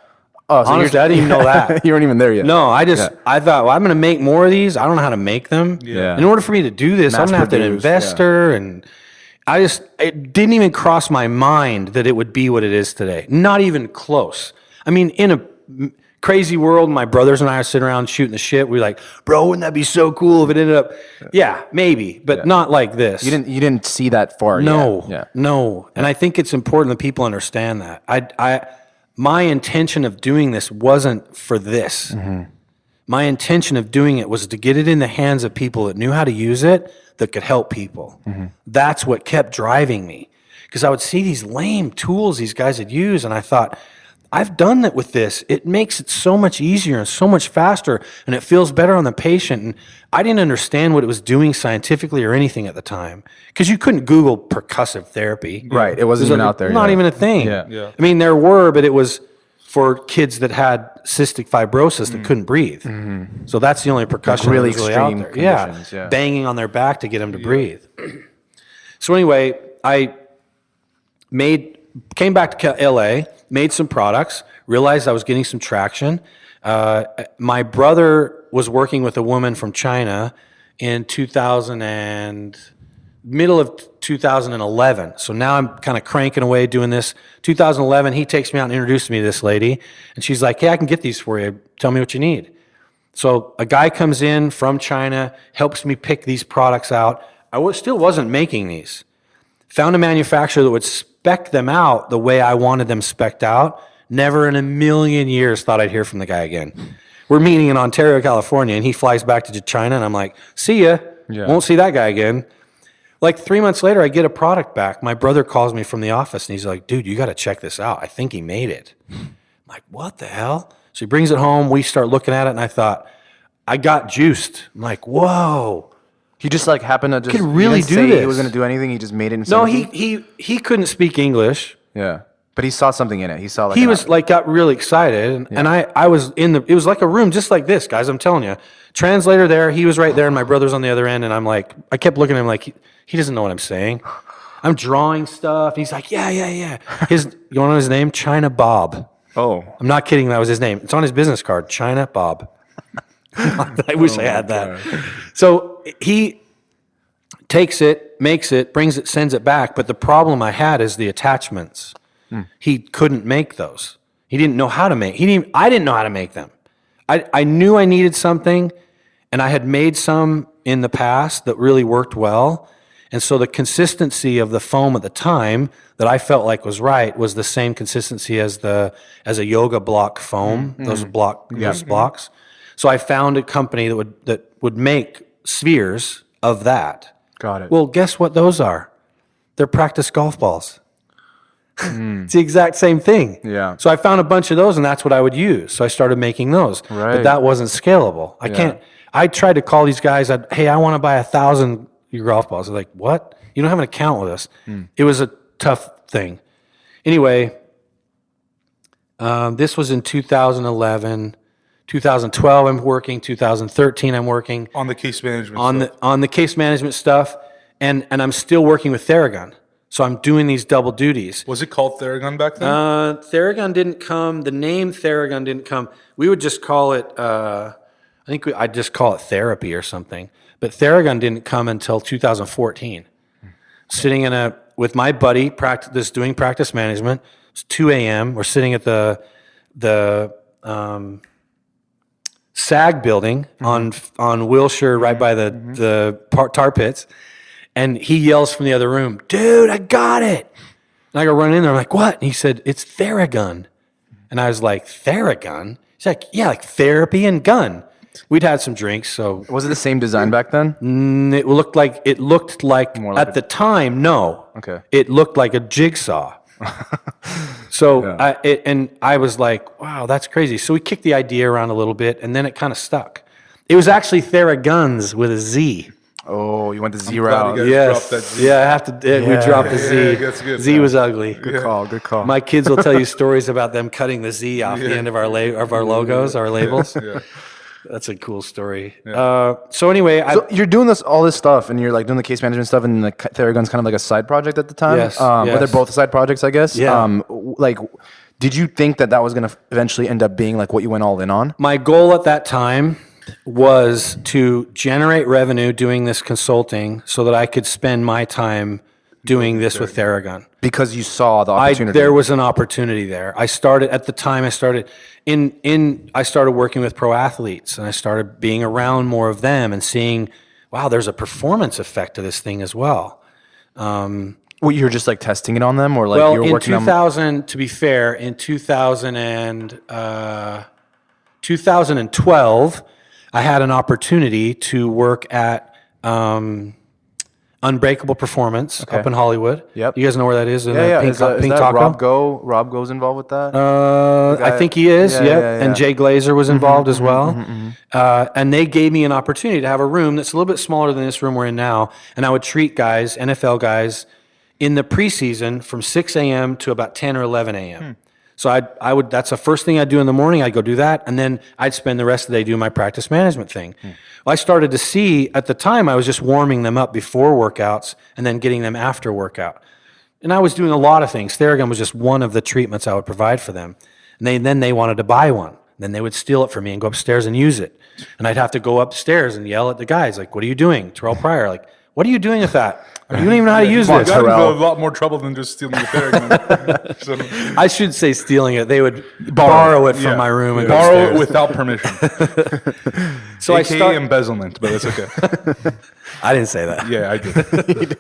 oh, so Honestly, I didn't even know that. you weren't even there yet. No, I thought, well, I'm going to make more of these. I don't know how to make them. Yeah. In order for me to do this, I'm Mass going to have to be an produce, investor. And it didn't even cross my mind that it would be what it is today. Not even close. I mean, in a crazy world, my brothers and I are sitting around shooting the shit. We're like, bro, wouldn't that be so cool if it ended up? Yeah, maybe, but not like this. You didn't see that far. No, yet. no. And I think it's important that people understand that. My intention of doing this wasn't for this. My intention of doing it was to get it in the hands of people that knew how to use it, that could help people. That's what kept driving me. Because I would see these lame tools these guys would use, and I thought, I've done that with this. It makes it so much easier and so much faster, and it feels better on the patient. And I didn't understand what it was doing scientifically or anything at the time, because you couldn't Google percussive therapy. Right. It wasn't even out there. Not yet. even a thing. Yeah. I mean, there were, but it was for kids that had cystic fibrosis that couldn't breathe. So that's the only percussion really that was really out extreme there. conditions, yeah. Banging on their back to get them to breathe. So anyway, I came back to LA, made some products, realized I was getting some traction. My brother was working with a woman from China in middle of 2011. So now I'm kind of cranking away doing this. 2011, he takes me out and introduces me to this lady. And she's like, hey, I can get these for you. Tell me what you need. So a guy comes in from China, helps me pick these products out. I still wasn't making these. Found a manufacturer that would spec them out the way I wanted them spec'd out. Never in a million years thought I'd hear from the guy again. We're meeting in Ontario, California, and he flies back to China, and I'm like, see ya. Yeah. Won't see that guy again. Like 3 months later, I get a product back. My brother calls me from the office, and he's like, dude, you got to check this out. I think he made it. I'm like, what the hell? So he brings it home. We start looking at it, and I thought, I got juiced. I'm like, whoa. He just like happened to just Could really he didn't do say this. He was going to do anything. He just made it. In No, something. he couldn't speak English. Yeah, but he saw something in it. He saw like He was like got really excited, and I was it was like a room just like this, guys. I'm telling you, translator there. He was right there, and my brother's on the other end, and I'm like, I kept looking at him like he doesn't know what I'm saying. I'm drawing stuff. He's like, yeah. You want to know his name? China Bob. Oh, I'm not kidding. That was his name. It's on his business card. China Bob. I wish I had that. So he takes it, makes it, brings it, sends it back. But the problem I had is the attachments. He couldn't make those. He didn't know how to make. I didn't know how to make them. I knew I needed something, and I had made some in the past that really worked well. And so the consistency of the foam at the time that I felt like was right was the same consistency as a yoga block foam, those blocks. So I found a company that would make spheres of that. got it. Well, guess what those are? They're practice golf balls. It's the exact same thing. Yeah. So I found a bunch of those, and that's what I would use. So I started making those. Right. But that wasn't scalable. I tried to call these guys. Hey, I want to buy 1,000 your golf balls. They're like, what? You don't have an account with us. It was a tough thing. Anyway, this was in 2011. 2012, I'm working. 2013, I'm working On the case management on the case management stuff, and I'm still working with Theragun. So I'm doing these double duties. Was it called Theragun back then? Theragun didn't come. The name Theragun didn't come. We would just call it. I'd just call it therapy or something. But Theragun didn't come until 2014. Sitting with my buddy, doing practice management. It's 2 a.m. We're sitting at the SAG building on Wilshire, right by the tar pits, and he yells from the other room, "Dude, I got it!" And I go running in there. I'm like, "What?" And he said, "It's Theragun." And I was like, "Theragun?" He's like, "Yeah, like therapy and gun." We'd had some drinks, so Was it the same design back then? it looked like More like at the time, no. Okay. It looked like a jigsaw. So I was like, wow, that's crazy. So we kicked the idea around a little bit, and then it kind of stuck. It was actually Theraguns with a Z. Oh, you went the Z glad route. you guys dropped that Z. Yeah, I have to. We dropped the Z. that's good. Z was ugly. Good call. Good call. My kids will tell you stories about them cutting the Z off the end of our logos, our labels. Yeah. That's a cool story. So anyway, So you're doing all this stuff, and you're like doing the case management stuff, and the Theragun's kind of like a side project at the time. Yes, But yes. they're both side projects, I guess. Yeah. Like, did you think that was going to eventually end up being like what you went all in on? my goal at that time was to generate revenue doing this consulting so that I could spend my time doing this with Theragun. Because you saw the opportunity. There was an opportunity there. I started working with pro athletes, and I started being around more of them and seeing, wow, there's a performance effect to this thing as well. Well, you were just like testing it on them, or like Well, you were in working 2000, to be fair, in 2012, I had an opportunity to work at Unbreakable Performance up in Hollywood. Yep. You guys know where that is? In Yeah, yeah. Pink, Is that Pink Rob Taco? Go? Rob Go's involved with that? I think he is. Yeah, Yep. yeah, yeah. And Jay Glazer was involved as well. And they gave me an opportunity to have a room that's a little bit smaller than this room we're in now. And I would treat guys, NFL guys, in the preseason from 6 a.m. to about 10 or 11 a.m. So I would. That's the first thing I'd do in the morning. I'd go do that, and then I'd spend the rest of the day doing my practice management thing. Well, I started to see at the time I was just warming them up before workouts and then getting them after workout. And I was doing a lot of things. Theragun was just one of the treatments I would provide for them. And then they wanted to buy one. Then they would steal it from me and go upstairs and use it. And I'd have to go upstairs and yell at the guys, like, "What are you doing?" Terrell Pryor, like, "What are you doing with that? You don't even know how to use You this." got into Terrell. a lot more trouble than just stealing the Theragun. So, I should say stealing it. They would borrow it from yeah. my room and go borrow upstairs. it without permission. So AKA embezzlement, but that's okay. I didn't say that. Yeah, I did.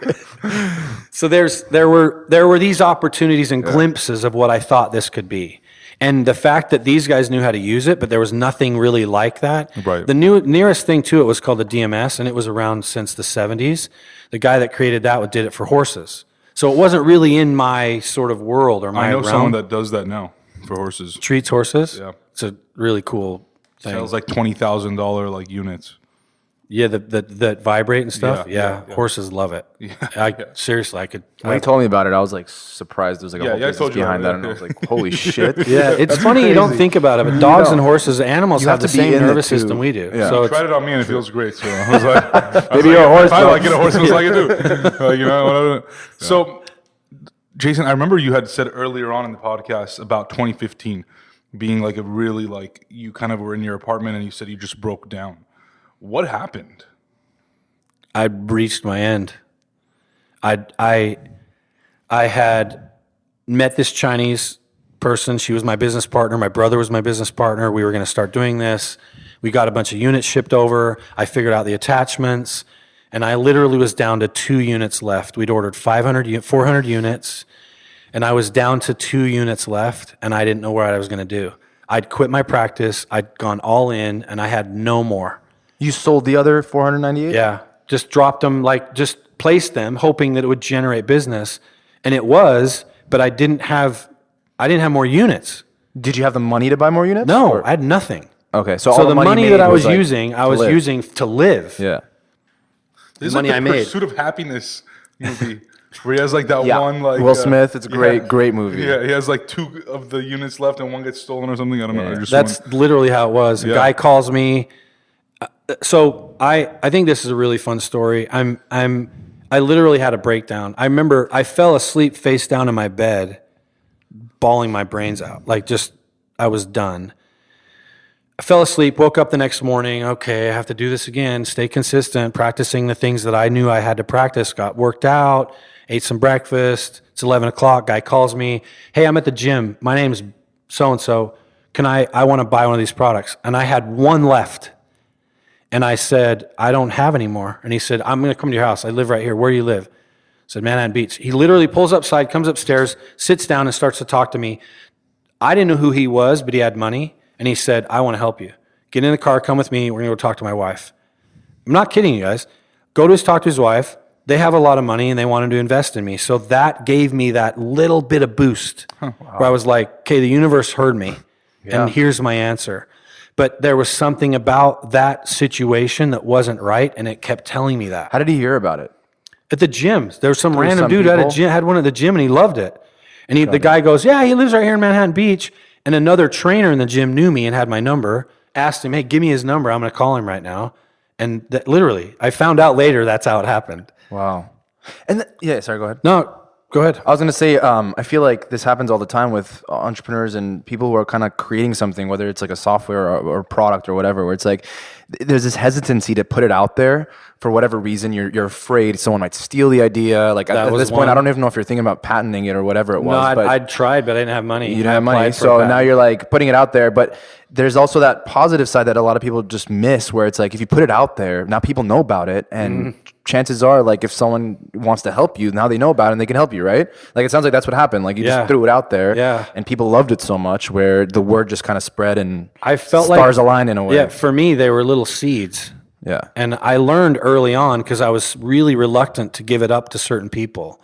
So there were these opportunities and glimpses of what I thought this could be. And the fact that these guys knew how to use it, but there was nothing really like that. Right. The nearest thing to it was called the DMS, and it was around since the 70s. The guy that created that did it for horses. So it wasn't really in my sort of world or my I know realm. someone that does that now for horses. Treats horses. Yeah. It's a really cool thing. Sells like $20,000 like units. Yeah, that vibrate and stuff. Yeah, Yeah, horses love it. Seriously, I could. When he told me about it, I was like surprised. There was like a whole I business told you behind that, that, and I was like, "Holy shit!" Yeah, it's funny you don't think about it, but dogs and horses, animals You have have the to be same in it nervous too. system we do. Yeah. So I it's, tried it on me and it feels great. So I was like, Maybe you're a horse I dog. like it. A horse feels like it too. You know, whatever. So, Jason, I remember you had said earlier on in the podcast about 2015 being like a really like you kind of were in your apartment and you said you just broke down. What happened? I reached my end. I had met this Chinese person. She was my business partner. My brother was my business partner. We were going to start doing this. We got a bunch of units shipped over. I figured out the attachments, and I literally was down to 2 units left. We'd ordered 400 units, and I was down to 2 units left, and I didn't know what I was going to do. I'd quit my practice. I'd gone all in, and I had no more. You sold the other 498? Yeah, just dropped them, like just placed them, hoping that it would generate business, and it was. But I didn't have more units. Did you have the money to buy more units? No, Or- I had nothing. Okay, so So all the money money made that I was like, using, I was live. using to live. Yeah. This is money like I the made. Pursuit of Happiness movie where he has like that Yeah. one like Will Smith. It's a great movie. Yeah, he has like 2 of the units left and one gets stolen or something. I don't know. I just That's literally how it was. A Yeah. guy calls me. So I think this is a really fun story. I literally had a breakdown. I remember I fell asleep face down in my bed, bawling my brains out. Like I was done. I fell asleep, woke up the next morning. Okay, I have to do this again. Stay consistent, practicing the things that I knew I had to practice. Got worked out, ate some breakfast. It's 11 o'clock. Guy calls me. Hey, I'm at the gym. My name's so-and-so. I want to buy one of these products. And I had one left. And I said, I don't have any more. And he said, I'm going to come to your house. I live right here. Where do you live? I said, Manhattan Beach. He literally pulls upside, comes upstairs, sits down and starts to talk to me. I didn't know who he was, but he had money. And he said, I want to help you. Get in the car, come with me. We're going to go talk to my wife. I'm not kidding you guys. Talk to his wife. They have a lot of money and they wanted to invest in me. So that gave me that little bit of boost where I was like, okay, the universe heard me and here's my answer. But there was something about that situation that wasn't right, and it kept telling me that. How did he hear about it? At the gym, there was some random some dude people? had one at the gym, and he loved it. And the guy goes, yeah, he lives right here in Manhattan Beach. And another trainer in the gym knew me and had my number, asked him, hey, give me his number. I'm going to call him right now. And literally, I found out later that's how it happened. Wow. And sorry, go ahead. No, go ahead. I was going to say, I feel like this happens all the time with entrepreneurs and people who are kind of creating something, whether it's like a software or product or whatever, where it's like there's this hesitancy to put it out there for whatever reason. You're afraid someone might steal the idea. Like at was this point, one. I don't even know if you're thinking about patenting it or whatever it was. No, but I'd tried, but I didn't have money. you didn't have money, so now you're like putting it out there. But there's also that positive side that a lot of people just miss, where it's like if you put it out there, now people know about it, and chances are, like if someone wants to help you, now they know about it and they can help you, right? Like it sounds like that's what happened. Like you just threw it out there, and people loved it so much, where the word just kind of spread, and I felt stars aligned in a way. Yeah, for me, they were little seeds. Yeah. And I learned early on, because I was really reluctant to give it up to certain people.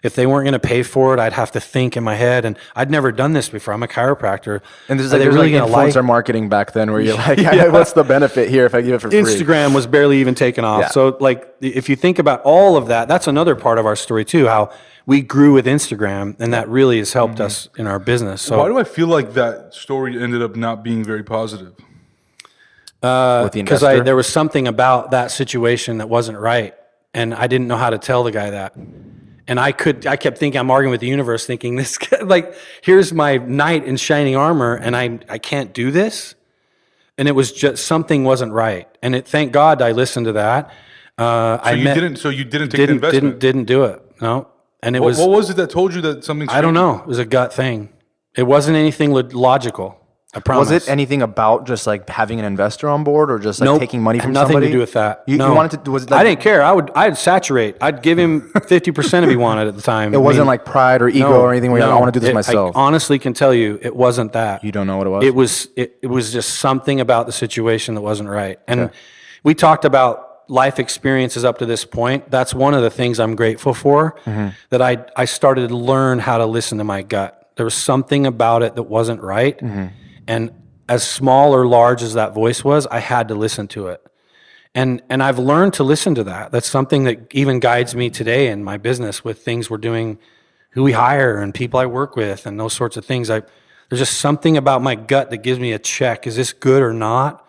If they weren't going to pay for it, I'd have to think in my head. And I'd never done this before. I'm a chiropractor. And there's Are like, they really like gonna influencer marketing back then, where you're like, what's the benefit here if I give it for free? Instagram was barely even taken off. Yeah. So like, if you think about all of that, that's another part of our story too, how we grew with Instagram, and that really has helped us in our business. So Why do I feel like that story ended up not being very positive? With the because investor? there was something about that situation that wasn't right, and I didn't know how to tell the guy that. And I kept thinking, I'm arguing with the universe, thinking this guy, like, here's my knight in shining armor, and I can't do this. And it was just something wasn't right. And thank God I listened to that. You didn't take the investment. Didn't do it. No. And it What was, was it that told you that something? I don't know. It was a gut thing. It wasn't anything logical. I promise. Was it anything about just like having an investor on board, or just like Nope. taking money Had from nothing somebody? to do with that. You No. wanted to? Was it like, I didn't care. I'd saturate. I'd give him 50% if he wanted at the time. It wasn't like pride or ego or anything where you're like, I want to do this myself. I honestly can tell you, it wasn't that. You don't know what it was? It was just something about the situation that wasn't right. And we talked about life experiences up to this point. That's one of the things I'm grateful for, that I started to learn how to listen to my gut. There was something about it that wasn't right. And as small or large as that voice was, I had to listen to it. And I've learned to listen to that. That's something that even guides me today in my business with things we're doing, who we hire and people I work with and those sorts of things. There's just something about my gut that gives me a check. Is this good or not?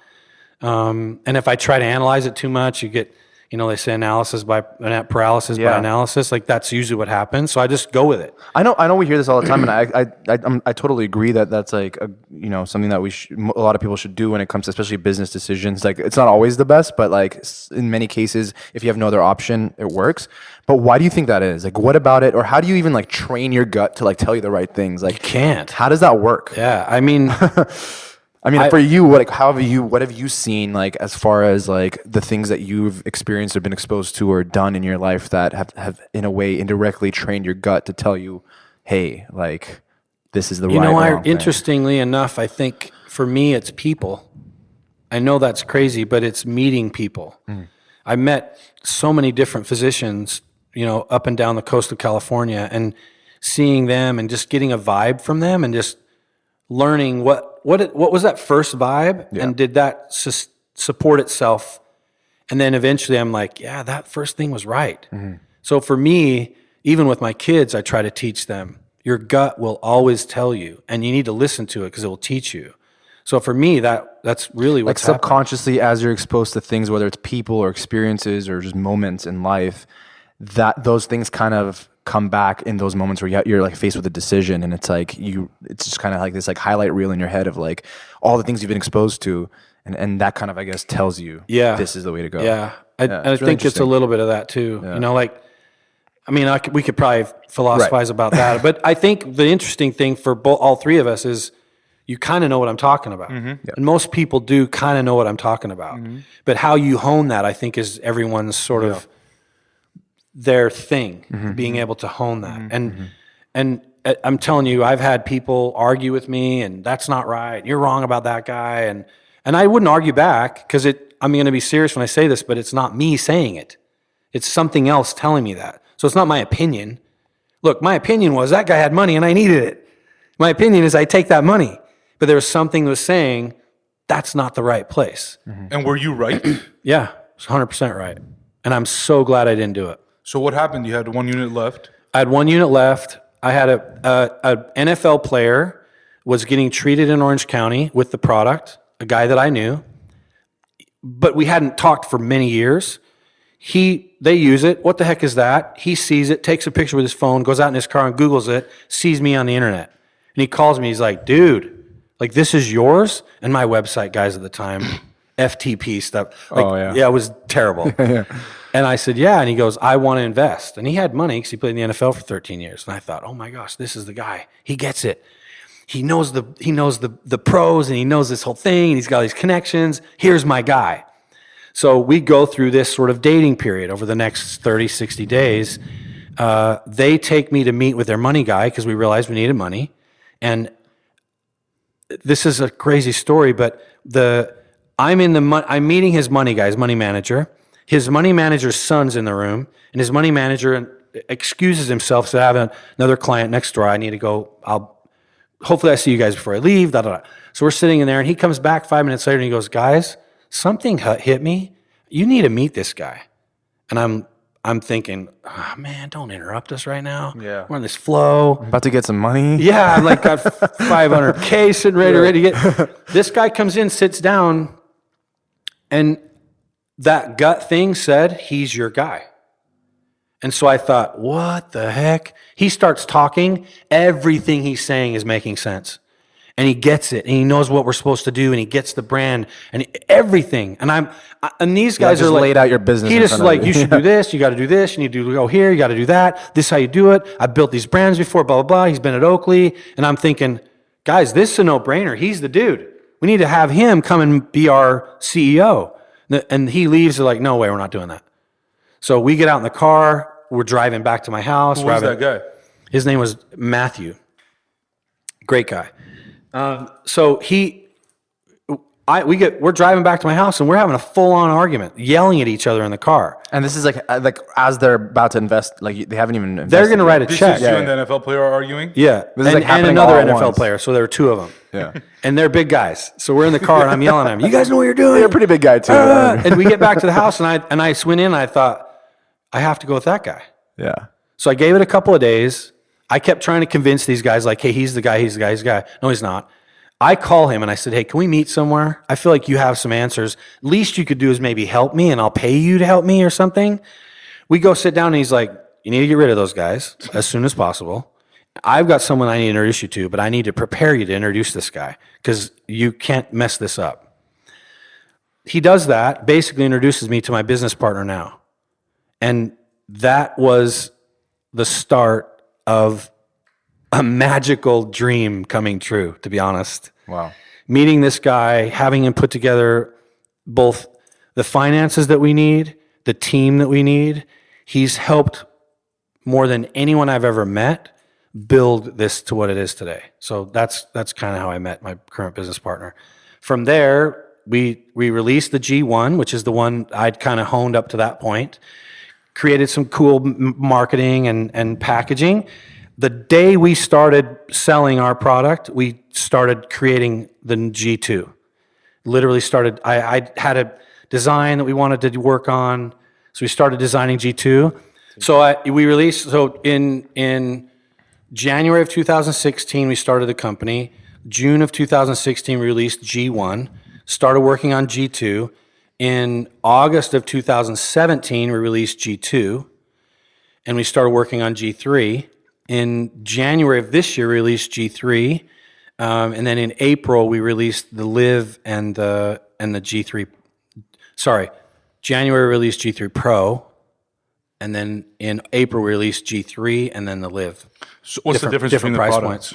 And if I try to analyze it too much, you get, they say paralysis by analysis. Like that's usually what happens. So I just go with it. I know we hear this all the time, and I totally agree that that's like something that a lot of people should do when it comes to especially business decisions. Like it's not always the best, but like in many cases, if you have no other option, it works. But why do you think that is? Like, what about it, or how do you even like train your gut to like tell you the right things? Like, you can't. How does that work? Yeah, I mean. For you, what have you seen, like, as far as like the things that you've experienced or been exposed to or done in your life that have in a way indirectly trained your gut to tell you, hey, like this is the right thing? Interestingly enough, I think for me it's people. I know that's crazy, but it's meeting people. I met so many different physicians, up and down the coast of California, and seeing them and just getting a vibe from them and just learning what was that first vibe, and did that support itself? And then eventually I'm like, yeah, that first thing was right. So for me, even with my kids, I try to teach them, your gut will always tell you, and you need to listen to it because it will teach you. So for me, that's really what's like subconsciously happening. As you're exposed to things, whether it's people or experiences or just moments in life, that those things kind of come back in those moments where you're like faced with a decision, and it's like it's just kind of like this like highlight reel in your head of like all the things you've been exposed to, and that kind of, I guess, tells you, this is the way to go. I think it's a little bit of that too. We could probably philosophize about that, but I think the interesting thing for all three of us is you kind of know what I'm talking about, and most people do kind of know what I'm talking about, but how you hone that, I think, is everyone's sort of their thing, being able to hone that. And I'm telling you, I've had people argue with me, and that's not right, you're wrong about that guy, and I wouldn't argue back because I'm going to be serious when I say this, but it's not me saying it. It's something else telling me that. So it's not my opinion. Look, my opinion was that guy had money and I needed it. My opinion is I take that money, but there was something that was saying that's not the right place. And were you right? Yeah, it's 100% right. And I'm so glad I didn't do it. So what happened? You had 1 unit left? I had 1 unit left. I had a NFL player was getting treated in Orange County with the product, a guy that I knew, but we hadn't talked for many years. They use it. What the heck is that? He sees it, takes a picture with his phone, goes out in his car and Googles it, sees me on the internet. And he calls me. He's like, dude, like, this is yours? And my website guys at the time, FTP stuff. Like, it was terrible. And I said, yeah. And he goes, I want to invest. And he had money because he played in the NFL for 13 years. And I thought, oh my gosh, this is the guy. He gets it. He knows the pros, and he knows this whole thing. And he's got these connections. Here's my guy. So we go through this sort of dating period over the next 30, 60 days. They take me to meet with their money guy because we realized we needed money. And this is a crazy story, but I'm meeting his money guy, his money manager. His money manager's son's in the room, and his money manager excuses himself. So I have another client next door. I need to go. Hopefully I see you guys before I leave. So we're sitting in there, and he comes back 5 minutes later, and he goes, guys, something hit me. You need to meet this guy. And I'm thinking, oh, man, don't interrupt us right now. Yeah. We're on this flow. I'm about to get some money. Yeah, I'm like got 500K sitting ready to get. This guy comes in, sits down, and that gut thing said, he's your guy. And so I thought, what the heck? He starts talking. Everything he's saying is making sense. And he gets it. And he knows what we're supposed to do. And he gets the brand and everything. And these guys are like, laid out your business. He just like, you should do this. You got to do this. You need to go here. You got to do that. This is how you do it. I built these brands before, blah, blah, blah. He's been at Oakley. And I'm thinking, guys, this is a no-brainer. He's the dude. We need to have him come and be our CEO. And he leaves. They're like, no way, we're not doing that. So we get out in the car. We're driving back to my house. Who was that guy? His name was Matthew. Great guy. So we're driving back to my house and we're having a full-on argument, yelling at each other in the car. And this is like as they're about to invest, like they haven't even invested. They're going to write a check. This is you and the NFL player are arguing? Yeah. This is like and happening another all at NFL once. player. So there were two of them. Yeah. And they're big guys. So we're in the car and I'm yelling at them, you guys know what you're doing? You're a pretty big guy too. And we get back to the house and I went in and I thought, I have to go with that guy. Yeah. So I gave it a couple of days. I kept trying to convince these guys like, hey, he's the guy, he's the guy, he's the guy. No, he's not. I call him and I said, hey, can we meet somewhere? I feel like you have some answers. Least you could do is maybe help me and I'll pay you to help me or something. We go sit down and he's like, you need to get rid of those guys as soon as possible. I've got someone I need to introduce you to, but I need to prepare you to introduce this guy because you can't mess this up. He does that, basically introduces me to my business partner now. And that was the start of a magical dream coming true, to be honest. Wow. Meeting this guy, having him put together both the finances that we need, the team that we need. He's helped more than anyone I've ever met build this to what it is today. So that's kind of how I met my current business partner. From there, we released the G1, which is the one I'd kind of honed up to that point, created some cool marketing and packaging. The day we started selling our product, we started creating the G2. Literally started, I had a design that we wanted to work on, so we started designing G2. So we released, so in January of 2016, we started the company. June of 2016, we released G1, started working on G2. In August of 2017, we released G2, and we started working on G3. In January of this year, we released G3, and then in April, we released the Live and the G3. Sorry, January we released G3 Pro, and then in April we released G3, and then the Live. So what's the difference between the price products?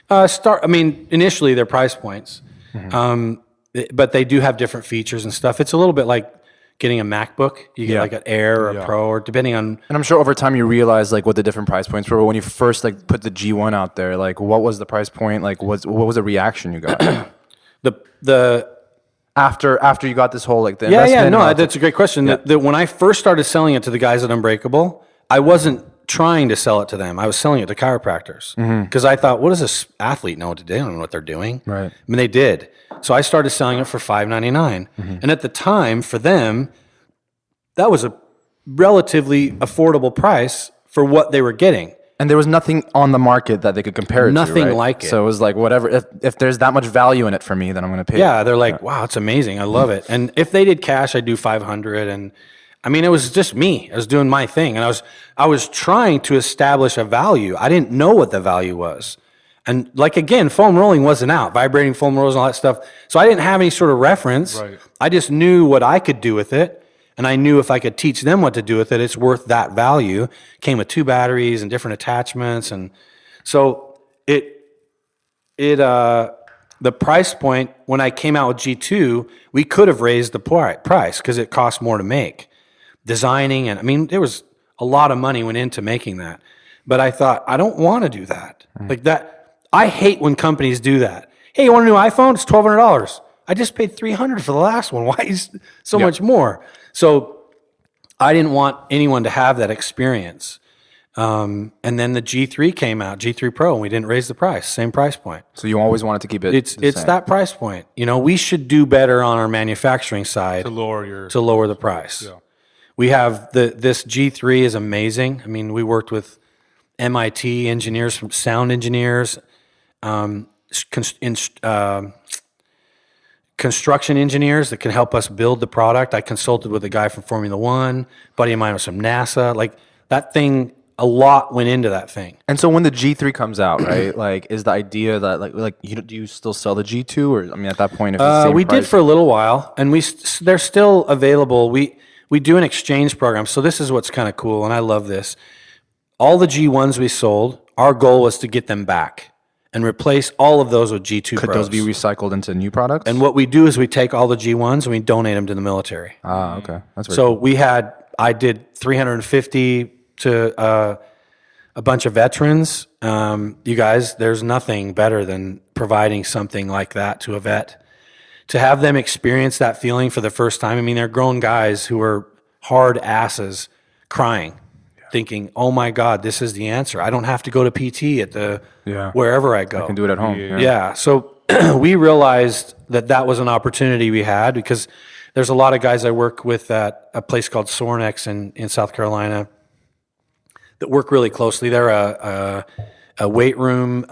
Points. Initially they're price points, but they do have different features and stuff. It's a little bit like getting a MacBook. You get like an Air or a Pro, or depending on. And I'm sure over time you realize like what the different price points were. But when you first like put the G1 out there, like what was the price point? Like what was the reaction you got? the after you got this whole like the investment. No, that's a great question. Yeah. When I first started selling it to the guys at Unbreakable, I wasn't trying to sell it to them. I was selling it to chiropractors because I thought, what does this athlete know what to do? They don't know what they're doing. Right. I mean, they did. So I started selling it for $5.99, and at the time for them, that was a relatively affordable price for what they were getting. And there was nothing on the market that they could compare it to. Nothing Right? like it. So it was like whatever. If there's that much value in it for me, then I'm going to pay. Yeah, they're like, wow, it's amazing. I love it. And if they did cash, I'd do 500. And I mean, it was just me. I was doing my thing, and I was trying to establish a value. I didn't know what the value was. And like again, foam rolling wasn't out, vibrating foam rolls and all that stuff. So I didn't have any sort of reference. Right. I just knew what I could do with it. And I knew if I could teach them what to do with it, it's worth that value. Came with 2 batteries and different attachments. And so the price point, when I came out with G2, we could have raised the price because it cost more to make. Designing, and I mean, there was a lot of money went into making that. But I thought, I don't want to do that. Like that, I hate when companies do that. Hey, you want a new iPhone? It's $1,200. I just paid $300 for the last one. Why is so much more? So I didn't want anyone to have that experience. And then the G3 came out, G3 Pro, and we didn't raise the price, same price point. So you always wanted to keep it. It's that price point. You know, we should do better on our manufacturing side To lower the price. Yeah. We have this G3 is amazing. I mean, we worked with MIT engineers, from sound engineers, construction engineers that can help us build the product. I consulted with a guy from Formula One, buddy of mine was from NASA. Like that thing, a lot went into that thing. And so when the G3 comes out, right? Like, is the idea that do you still sell the G2, or I mean, at that point, if it's the same we price, did for a little while, and they're still available. We do an exchange program. So this is what's kind of cool, and I love this. All the G1s we sold, our goal was to get them back and replace all of those with G2 could Pros. those be recycled into new products? And what we do is we take all the G1s and we donate them to the military. Ah, okay, that's very So I did 350 to a bunch of veterans. You guys, there's nothing better than providing something like that to a vet. To have them experience that feeling for the first time. I mean, they're grown guys who are hard asses crying, thinking, oh my God, this is the answer. I don't have to go to PT at the wherever I go. I can do it at home. Yeah. So we realized that was an opportunity we had because there's a lot of guys I work with at a place called Sornex in South Carolina that work really closely. They're a weight room,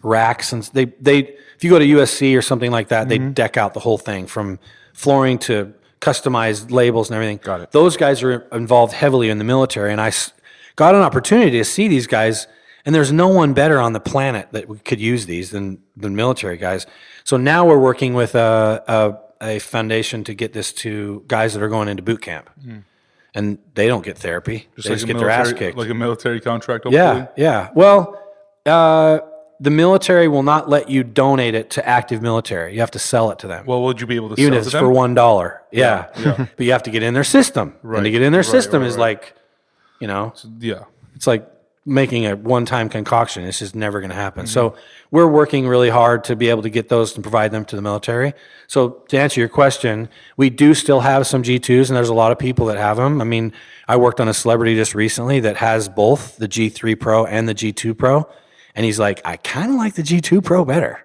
racks, and they if you go to USC or something like that, they deck out the whole thing from flooring to customized labels and everything. Got it. Those guys are involved heavily in the military, and I got an opportunity to see these guys. And there's no one better on the planet that could use these than military guys. So now we're working with a foundation to get this to guys that are going into boot camp. And they don't get therapy. They just get their ass kicked. Like a military contract, hopefully? Yeah. Well, the military will not let you donate it to active military. You have to sell it to them. Well, would you be able to Even sell if to it's them? for $1. Yeah. But you have to get in their system. Right. And to get in their system is right. like, you know, Yeah. it's like making a one-time concoction. It's just never going to happen. So we're working really hard to be able to get those and provide them to the military. So to answer your question, we do still have some G2s, and there's a lot of people that have them. I mean, I worked on a celebrity just recently that has both the G3 Pro and the G2 Pro, and he's like, I kind of like the G2 Pro better.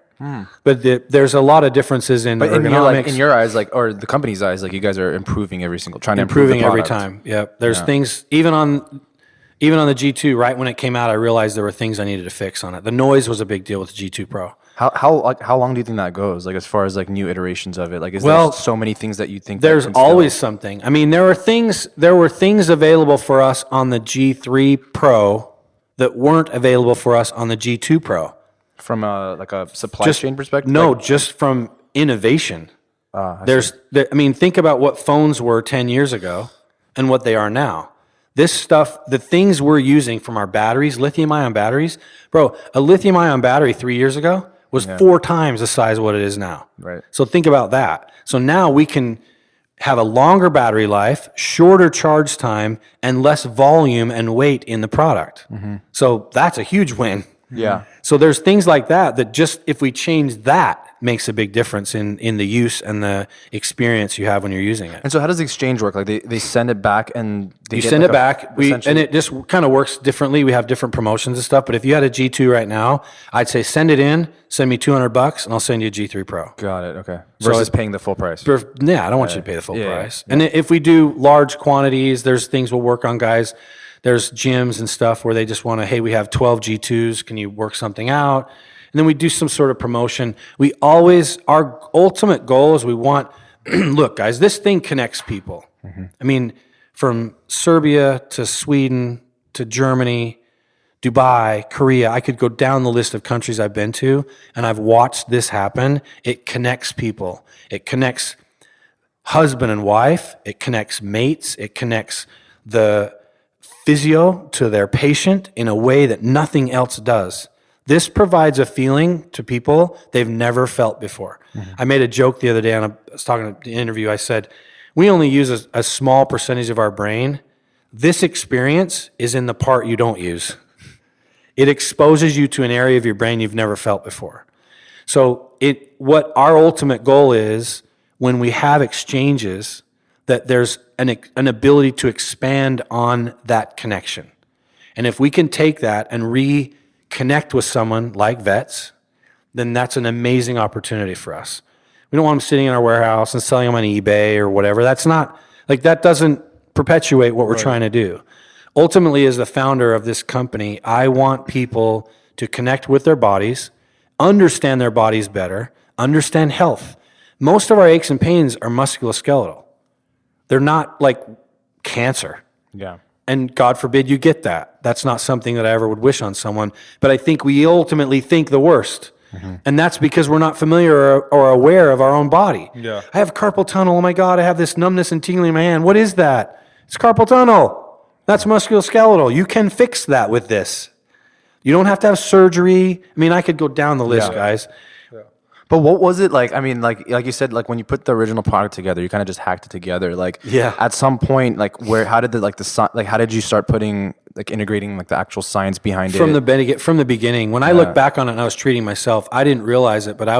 But there's a lot of differences in ergonomics. in your eyes, like, or the company's eyes, like you guys are improving every single, trying to improving improve the every product. time. Yep. There's things even on the G2 right when it came out. I realized there were things I needed to fix on it. The noise was a big deal with the G2 Pro. How long do you think that goes? Like as far as like new iterations of it, like there so many things that you think There's that can always something. I mean, there were things available for us on the G3 Pro that weren't available for us on the G2 Pro. from a supply chain perspective. No, Like, just from innovation. I I mean, think about what phones were 10 years ago and what they are now. This stuff, the things we're using from our batteries, lithium-ion batteries, bro, a lithium-ion battery 3 years ago was 4 times the size of what it is now. Right. So think about that. So now we can have a longer battery life, shorter charge time, and less volume and weight in the product. So that's a huge win. Yeah. So there's things like that just if we change that makes a big difference in the use and the experience you have when you're using it. And so how does the exchange work? Like they send it back and You send it back. And it just kind of works differently. We have different promotions and stuff. But if you had a G2 right now, I'd say send it in, send me $200, and I'll send you a G3 Pro. Got it. Okay. Versus paying the full price. Yeah, I don't want you to pay the full price. And if we do large quantities, there's things we'll work on, guys. There's gyms and stuff where they just want to, hey, we have 12 G2s. Can you work something out? And then we do some sort of promotion. Our ultimate goal is we want, look, guys, this thing connects people. I mean, from Serbia to Sweden to Germany, Dubai, Korea, I could go down the list of countries I've been to, and I've watched this happen. It connects people. It connects husband and wife. It connects mates. It connects the physio to their patient in a way that nothing else does. This provides a feeling to people they've never felt before. I made a joke the other day I was talking to the interview. I said, we only use a small percentage of our brain. This experience is in the part you don't use. It exposes you to an area of your brain you've never felt before. So what our ultimate goal is when we have exchanges, that there's an ability to expand on that connection. And if we can take that and reconnect with someone like vets, then that's an amazing opportunity for us. We don't want them sitting in our warehouse and selling them on eBay or whatever. That's not, like, that doesn't perpetuate what we're trying to do. Ultimately, as the founder of this company, I want people to connect with their bodies, understand their bodies better, understand health. Most of our aches and pains are musculoskeletal. They're not like cancer. Yeah. And God forbid you get that. That's not something that I ever would wish on someone. But I think we ultimately think the worst. And that's because we're not familiar or aware of our own body. Yeah. I have carpal tunnel. Oh my God, I have this numbness and tingling in my hand. What is that? It's carpal tunnel. That's musculoskeletal. You can fix that with this. You don't have to have surgery. I mean, I could go down the list, guys. But what was it like? I mean, like you said, like when you put the original product together, you kind of just hacked it together. Like, at some point, like how did you start putting, like, integrating like the actual science behind it? From the beginning. When I look back on it and I was treating myself, I didn't realize it, but I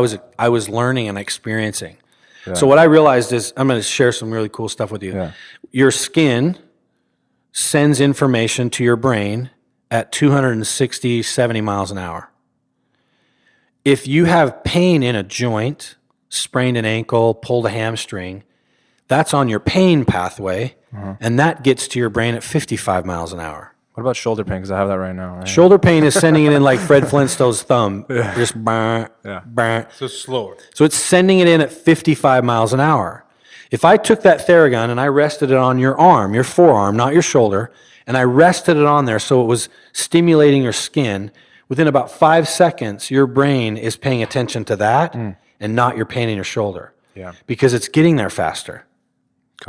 was learning and experiencing. So what I realized is, I'm going to share some really cool stuff with you. Yeah. Your skin sends information to your brain at 260, 70 miles an hour. if you have pain in a joint, sprained an ankle, pulled a hamstring, that's on your pain pathway, and that gets to your brain at 55 miles an hour. What about shoulder pain? Because I have that right now. Right? Shoulder pain is sending it in like Fred Flintstone's thumb. Just burn, burn. So slower. So it's sending it in at 55 miles an hour. If I took that Theragun and I rested it on your arm, your forearm, not your shoulder, and I rested it on there so it was stimulating your skin, within about 5 seconds, your brain is paying attention to that and not your pain in your shoulder. Yeah. Because it's getting there faster.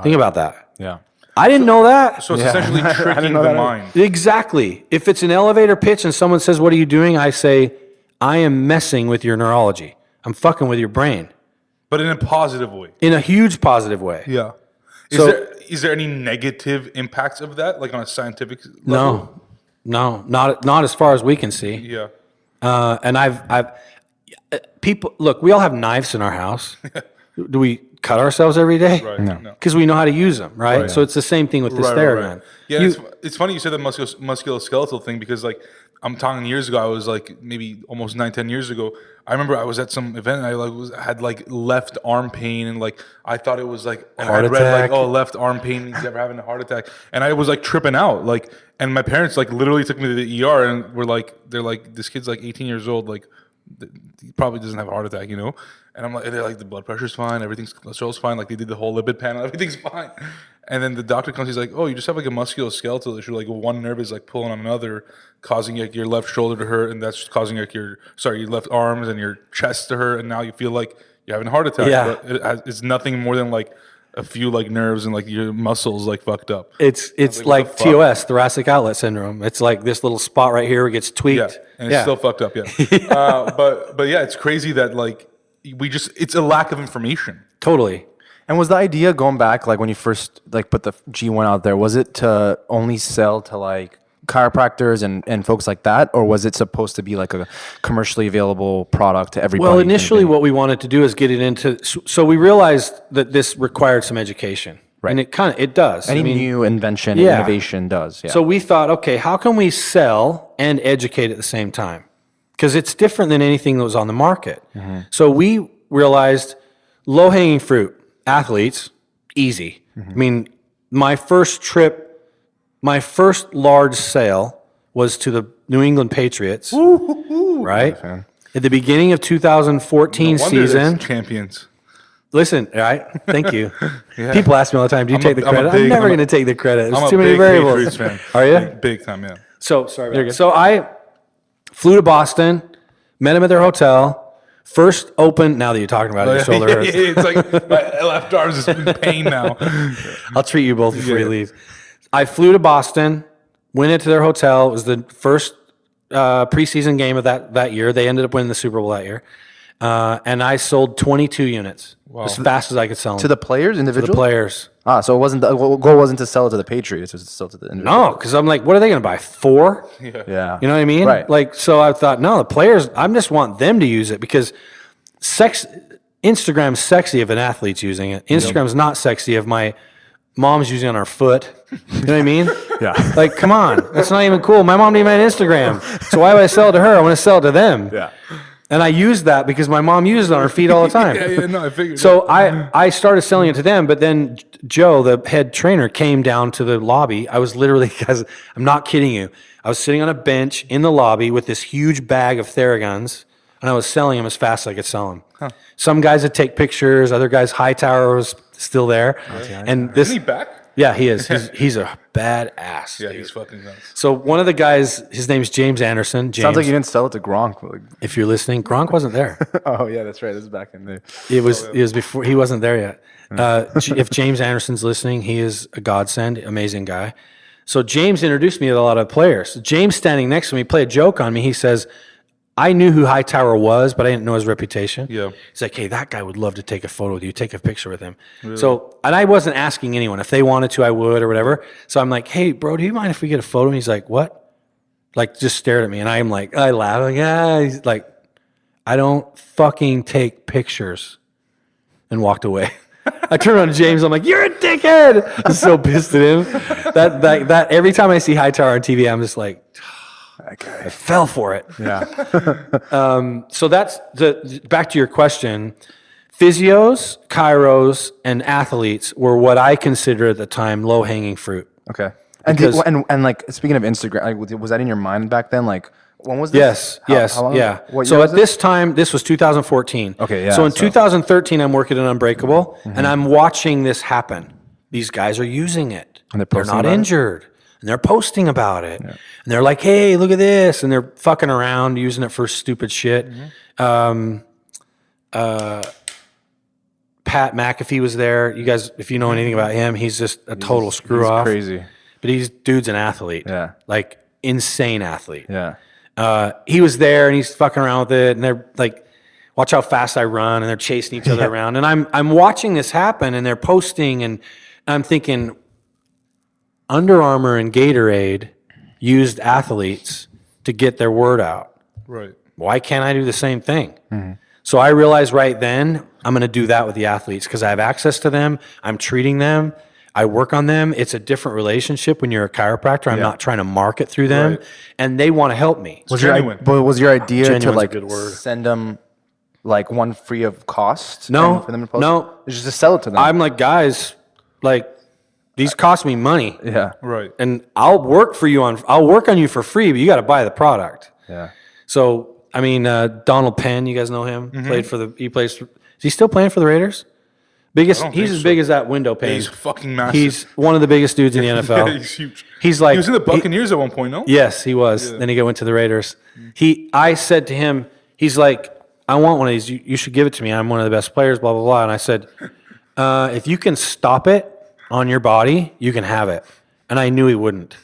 Think about that. Yeah. I didn't know that. So it's essentially tricking the mind. Exactly. If it's an elevator pitch and someone says, "What are you doing?" I say, "I am messing with your neurology. I'm fucking with your brain." But in a positive way. In a huge positive way. Yeah. So- Is there any negative impacts of that, like on a scientific level? No, not as far as we can see. Yeah. And people look. We all have knives in our house. Do we cut ourselves every day? Right. No. Because we know how to use them, right? So it's the same thing with this Theragun. Yeah, it's funny you said the musculoskeletal thing because, like, I'm talking years ago. I was like maybe almost 9-10 years ago. I remember I was at some event and I had like left arm pain and like I thought it was like Heart I read attack. like, oh, left arm pain means you're having a heart attack, and I was like tripping out, like, and my parents like literally took me to the ER and they're like this kid's like 18 years old, like he probably doesn't have a heart attack, you know. And I'm like, they're like, the blood pressure's fine, everything's cholesterol's fine, like they did the whole lipid panel, everything's fine. And then the doctor comes, he's like, oh, you just have like a musculoskeletal issue, like one nerve is like pulling on another, causing like your left shoulder to hurt, and that's causing like your left arms and your chest to hurt, and now you feel like you're having a heart attack. Yeah. But it's nothing more than like a few like nerves and like your muscles like fucked up. It's like, what the fuck? TOS, thoracic outlet syndrome. It's like this little spot right here where it gets tweaked. Yeah, and it's still fucked up. Yeah, but yeah, it's crazy that like it's a lack of information. Totally. And was the idea going back, like when you first like put the G1 out there, was it to only sell to like chiropractors and folks like that, or was it supposed to be like a commercially available product to everybody? Well, initially what we wanted to do is get it into, so we realized that this required some education. Right. And it does. Any new invention, Yeah. innovation does. Yeah. So we thought, okay, how can we sell and educate at the same time? Because it's different than anything that was on the market. So we realized low-hanging fruit, athletes, easy. I mean, my first large sale was to the New England Patriots, right? At the beginning of 2014 No wonder season. it's champions. Listen, right? Thank you. People ask me all the time, do you take the credit? I'm I'm never going to take the credit. I'm There's a too many big variables. Patriots fan. Are you? Big time, yeah. So, sorry about that. So I flew to Boston, met them at their hotel. First open, now that you're talking about it, your shoulder hurts. It's like my left arm is in pain now. I'll treat you both before you leave. I flew to Boston, went into their hotel. It was the first preseason game of that year. They ended up winning the Super Bowl that year. And I sold 22 units as fast as I could sell them. to the players, To individually? the players. So it wasn't the goal wasn't to sell it to the Patriots, it was to sell it to the individual. No, because I'm like, what are they going to buy? 4? Yeah. You know what I mean? Right. Like, so I thought, no, the players, I just want them to use it because Instagram's sexy if an athlete's using it. Instagram's not sexy if my mom's using it on her foot. You know what I mean? Yeah. Like, come on. That's not even cool. My mom didn't even have Instagram. So why would I sell it to her? I want to sell it to them. Yeah. And I used that because my mom used it on her feet all the time. No, I figured. So I started selling it to them, but then Joe, the head trainer, came down to the lobby. I was literally, guys, I'm not kidding you. I was sitting on a bench in the lobby with this huge bag of Theraguns, and I was selling them as fast as I could sell them. Some guys would take pictures. Other guys, Hightower was still there. And this, Isn't he back? yeah, he is. He's a badass. Yeah, dude. he's fucking nuts. So one of the guys, his name's James Anderson. James, Sounds like you didn't sell it to Gronk. if you're listening, Gronk wasn't there. Oh yeah, that's right. This is back in there. It was before, he wasn't there yet. If James Anderson's listening, he is a godsend, amazing guy. So James introduced me to a lot of players. James standing next to me played a joke on me. He says, I knew who Hightower was, but I didn't know his reputation. Yeah. He's like, hey, that guy would love to take a photo with you, take a picture with him. Really? So, and I wasn't asking anyone. If they wanted to, I would or whatever. So I'm like, hey, bro, do you mind if we get a photo? And he's like, what? Like, just stared at me. And I'm like, I laugh. Like, ah. He's like, I don't fucking take pictures. And walked away. I turned around to James. I'm like, you're a dickhead. I'm so pissed at him. That every time I see Hightower on TV, I'm just like, I fell for it. Yeah. So that's back to your question. Physios, chiros, and athletes were what I consider at the time low-hanging fruit. Okay. And like speaking of Instagram, like, was that in your mind back then? Like, when was this? Yes. How long Yeah. What So year at was this time, this was 2014. Okay, yeah, So in so- 2013, I'm working at Unbreakable, and I'm watching this happen. These guys are using it. And they're They're posting not about it? injured. And they're posting about it. And they're like, hey, look at this. And they're fucking around using it for stupid shit. Pat McAfee was there. You guys, if you know anything about him, he's just a total screw off. Crazy. But dude's an athlete. Yeah. Like, insane athlete. Yeah. He was there and he's fucking around with it, and they're like, watch how fast I run, and they're chasing each other around. And I'm watching this happen, and they're posting, and I'm thinking, Under Armour and Gatorade used athletes to get their word out. Right. Why can't I do the same thing? So I realized right then, I'm going to do that with the athletes because I have access to them. I'm treating them. I work on them. It's a different relationship when you're a chiropractor. I'm not trying to market through them, Right. and they want to help me. Was genuine. Was your idea to Genuine's a like good word. send them like one free of cost? No, and for them to post? no. It's just to sell it to them. I'm like, guys, like, these cost me money. yeah. Right. And I'll work on you for free, but you got to buy the product. Yeah. So, I mean, Donald Penn, you guys know him, is he still playing for the Raiders? He's think as so. big as that window pane. He's fucking massive. He's one of the biggest dudes in the NFL. Yeah, he's huge. He's like, he was in the Buccaneers at one point, no? yes, he was. Then he went to the Raiders. I said to him, he's like, I want one of these. You should give it to me. I'm one of the best players, blah, blah, blah. And I said, if you can stop it on your body, you can have it. And I knew he wouldn't.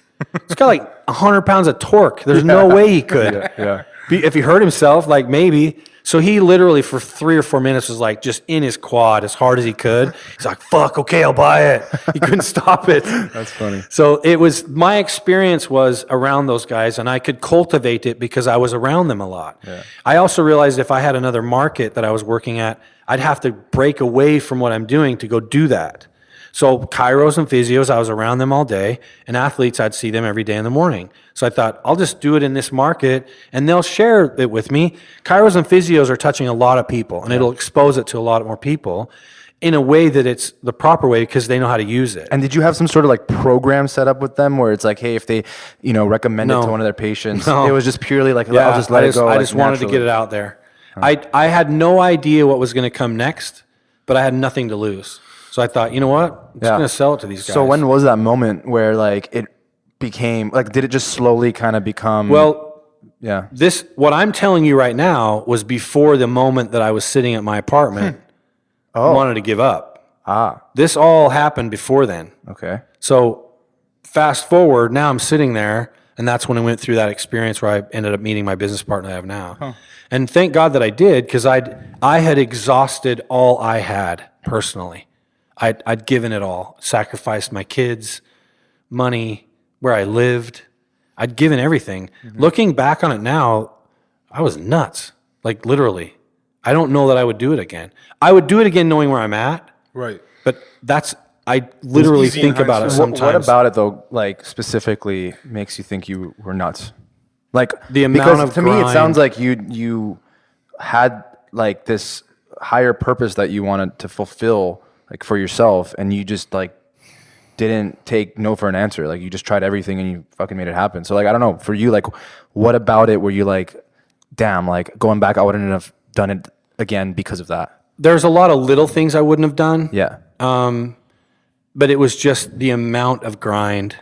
He's got like 100 pounds of torque. There's no way he could. Yeah. If he hurt himself, like maybe. So he literally for 3 or 4 minutes was like just in his quad as hard as he could. He's like, fuck, okay, I'll buy it. He couldn't stop it. That's funny. So my experience was around those guys, and I could cultivate it because I was around them a lot. Yeah. I also realized if I had another market that I was working at, I'd have to break away from what I'm doing to go do that. So chiros and physios, I was around them all day, and athletes, I'd see them every day in the morning. So I thought, I'll just do it in this market, and they'll share it with me. Chiros and physios are touching a lot of people, and it'll expose it to a lot more people in a way that it's the proper way because they know how to use it. And did you have some sort of like program set up with them where it's like, hey, if they, recommend it No. to one of their patients, No. it was just purely like, I'll just let it go. I like, just wanted to naturally. get it out there. I had no idea what was going to come next, but I had nothing to lose. So I thought, you know what? I'm just going to sell it to these guys. So when was that moment where like it became like, did it just slowly kind of become? Well, yeah. what I'm telling you right now was before the moment that I was sitting at my apartment, wanted to give up. This all happened before then. Okay. So fast forward, now I'm sitting there, and that's when I went through that experience where I ended up meeting my business partner I have now. And thank God that I did, because I had exhausted all I had personally. I'd given it all, sacrificed my kids, money, where I lived. I'd given everything. Looking back on it now, I was nuts. Like literally. I don't know that I would do it again. I would do it again knowing where I'm at. Right. But I literally easy in think about it hindsight. sometimes. What about it though? Like specifically makes you think you were nuts? Like The amount because of to me it grind. sounds like you had like this higher purpose that you wanted to fulfill like for yourself, and you just like didn't take no for an answer. Like you just tried everything and you fucking made it happen. So like I don't know, for you, like what about it were you like, damn, like going back I wouldn't have done it again because of that? There's a lot of little things I wouldn't have done. Yeah. But it was just the amount of grind.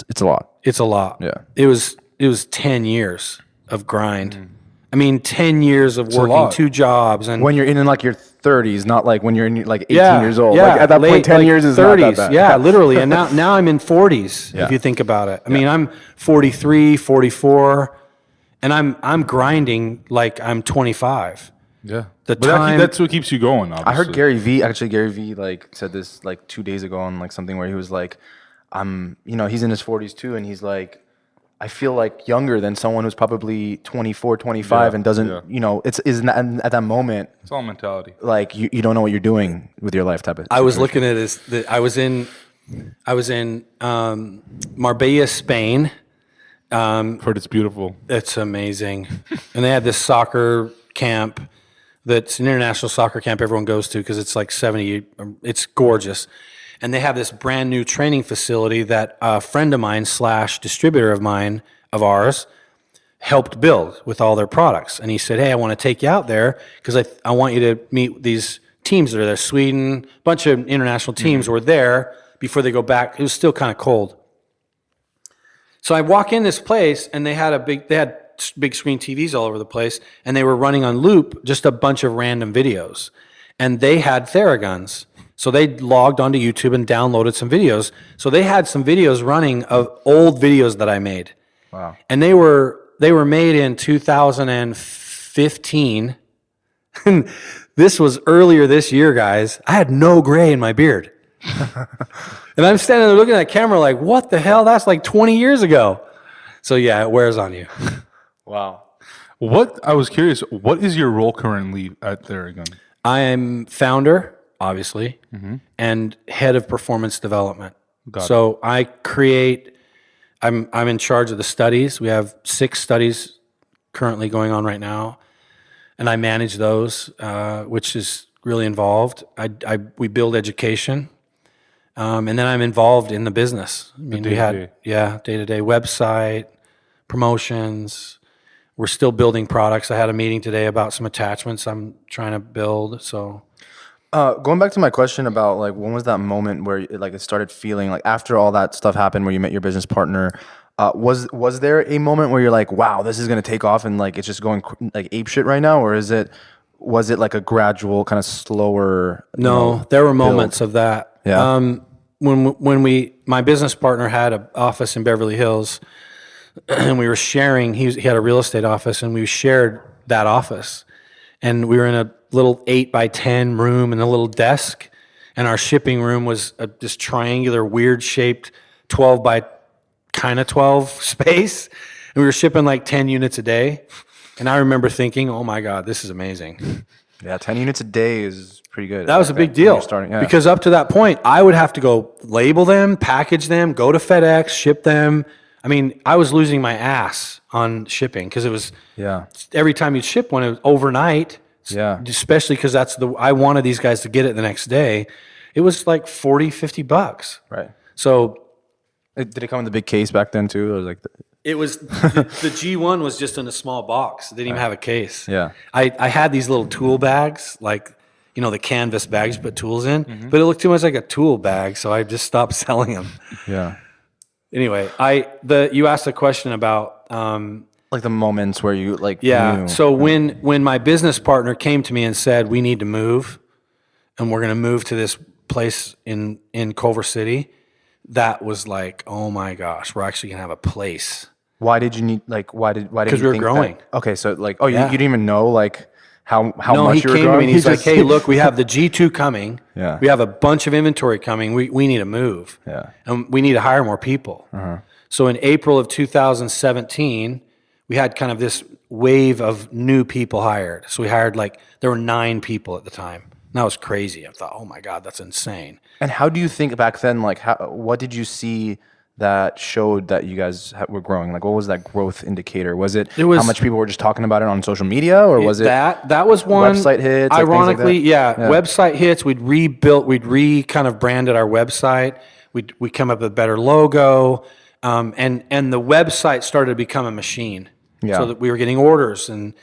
It's a lot. It's a lot. Yeah. It was 10 years of grind. I mean, 10 years of working lot. 2 jobs and When you're in like your 30s, not like when you're in like 18 yeah, years old. Yeah, Like at that point, 10 years is 30s. not that bad. Yeah, literally. And now I'm in 40s, Yeah. if you think about it. I mean, I'm 43, 44, and I'm grinding like I'm 25. Yeah. The But time- that's what keeps you going, obviously. I heard Gary Vee like said this like 2 days ago on like something where he was like, he's in his 40s too, and he's like, I feel like younger than someone who's probably 24, 25 and doesn't, at that moment, It's all mentality. like you don't know what you're doing with your life type of I was situation. looking at I was in Marbella, Spain, Heard it's beautiful. It's amazing. And they had this soccer camp that's an international soccer camp everyone goes to because it's like 70, it's gorgeous. And they have this brand new training facility that a friend of mine / distributor of ours, helped build with all their products. And he said, hey, I want to take you out there because I want you to meet these teams that are there. Sweden, a bunch of international teams were there before they go back. It was still kind of cold. So I walk in this place and they had big screen TVs all over the place, and they were running on loop just a bunch of random videos. And they had Theraguns. So they logged onto YouTube and downloaded some videos. So they had some videos running of old videos that I made. Wow. And they were made in 2015. And this was earlier this year, guys. I had no gray in my beard. And I'm standing there looking at that camera like, what the hell? That's like 20 years ago. So yeah, it wears on you. Wow. I was curious, what is your role currently at Theragun? I am founder, obviously, and head of performance development. So I create, I'm in charge of the studies. We have 6 studies currently going on right now, and I manage those, which is really involved. We build education, and then I'm involved in the business. I mean, day-to-day website, promotions. We're still building products. I had a meeting today about some attachments I'm trying to build. So, going back to my question about like when was that moment where it started feeling like after all that stuff happened where you met your business partner, was there a moment where you're like, wow, this is going to take off and like it's just going like ape shit right now, or was it like a gradual kind of slower? No, there were moments of that. Yeah. When my business partner had an office in Beverly Hills, and we were sharing, he had a real estate office, and we shared that office. And we were in a little 8x10 room and a little desk, and our shipping room was this triangular, weird-shaped 12 by kind of 12 space. And we were shipping like 10 units a day. And I remember thinking, oh my God, this is amazing. Yeah, 10 units a day is pretty good. That was a big deal. Because up to that point, I would have to go label them, package them, go to FedEx, ship them. I mean, I was losing my ass on shipping because it was every time you'd ship one, it was overnight. Yeah. Especially because I wanted these guys to get it the next day. It was like $40-$50. Right. So did it come in the big case back then too? Or like it was the G1 was just in a small box. It didn't even have a case. Yeah. I had these little tool bags, like the canvas bags you put tools in, but it looked too much like a tool bag, so I just stopped selling them. Yeah. Anyway, you asked a question about like the moments where you like knew. So when my business partner came to me and said we need to move, and we're going to move to this place in Culver City, that was like, oh my gosh, we're actually going to have a place. Why did you need why did because we were growing? Okay, so like you didn't even know like how much you were growing? No, he came to me and he's like, hey, look, we have the G2 coming. Yeah. We have a bunch of inventory coming. We need to move. Yeah. And we need to hire more people. So in April of 2017, we had kind of this wave of new people hired. So we hired there were 9 people at the time. And that was crazy. I thought, oh my God, that's insane. And how do you think back then, what did you see that showed that you guys were growing? Like, what was that growth indicator? Was it how much people were just talking about it on social media, or was it that was one website hits? Ironically, website hits. We'd kind of branded our website. We come up with a better logo, and the website started to become a machine. Yeah. So that we were getting orders and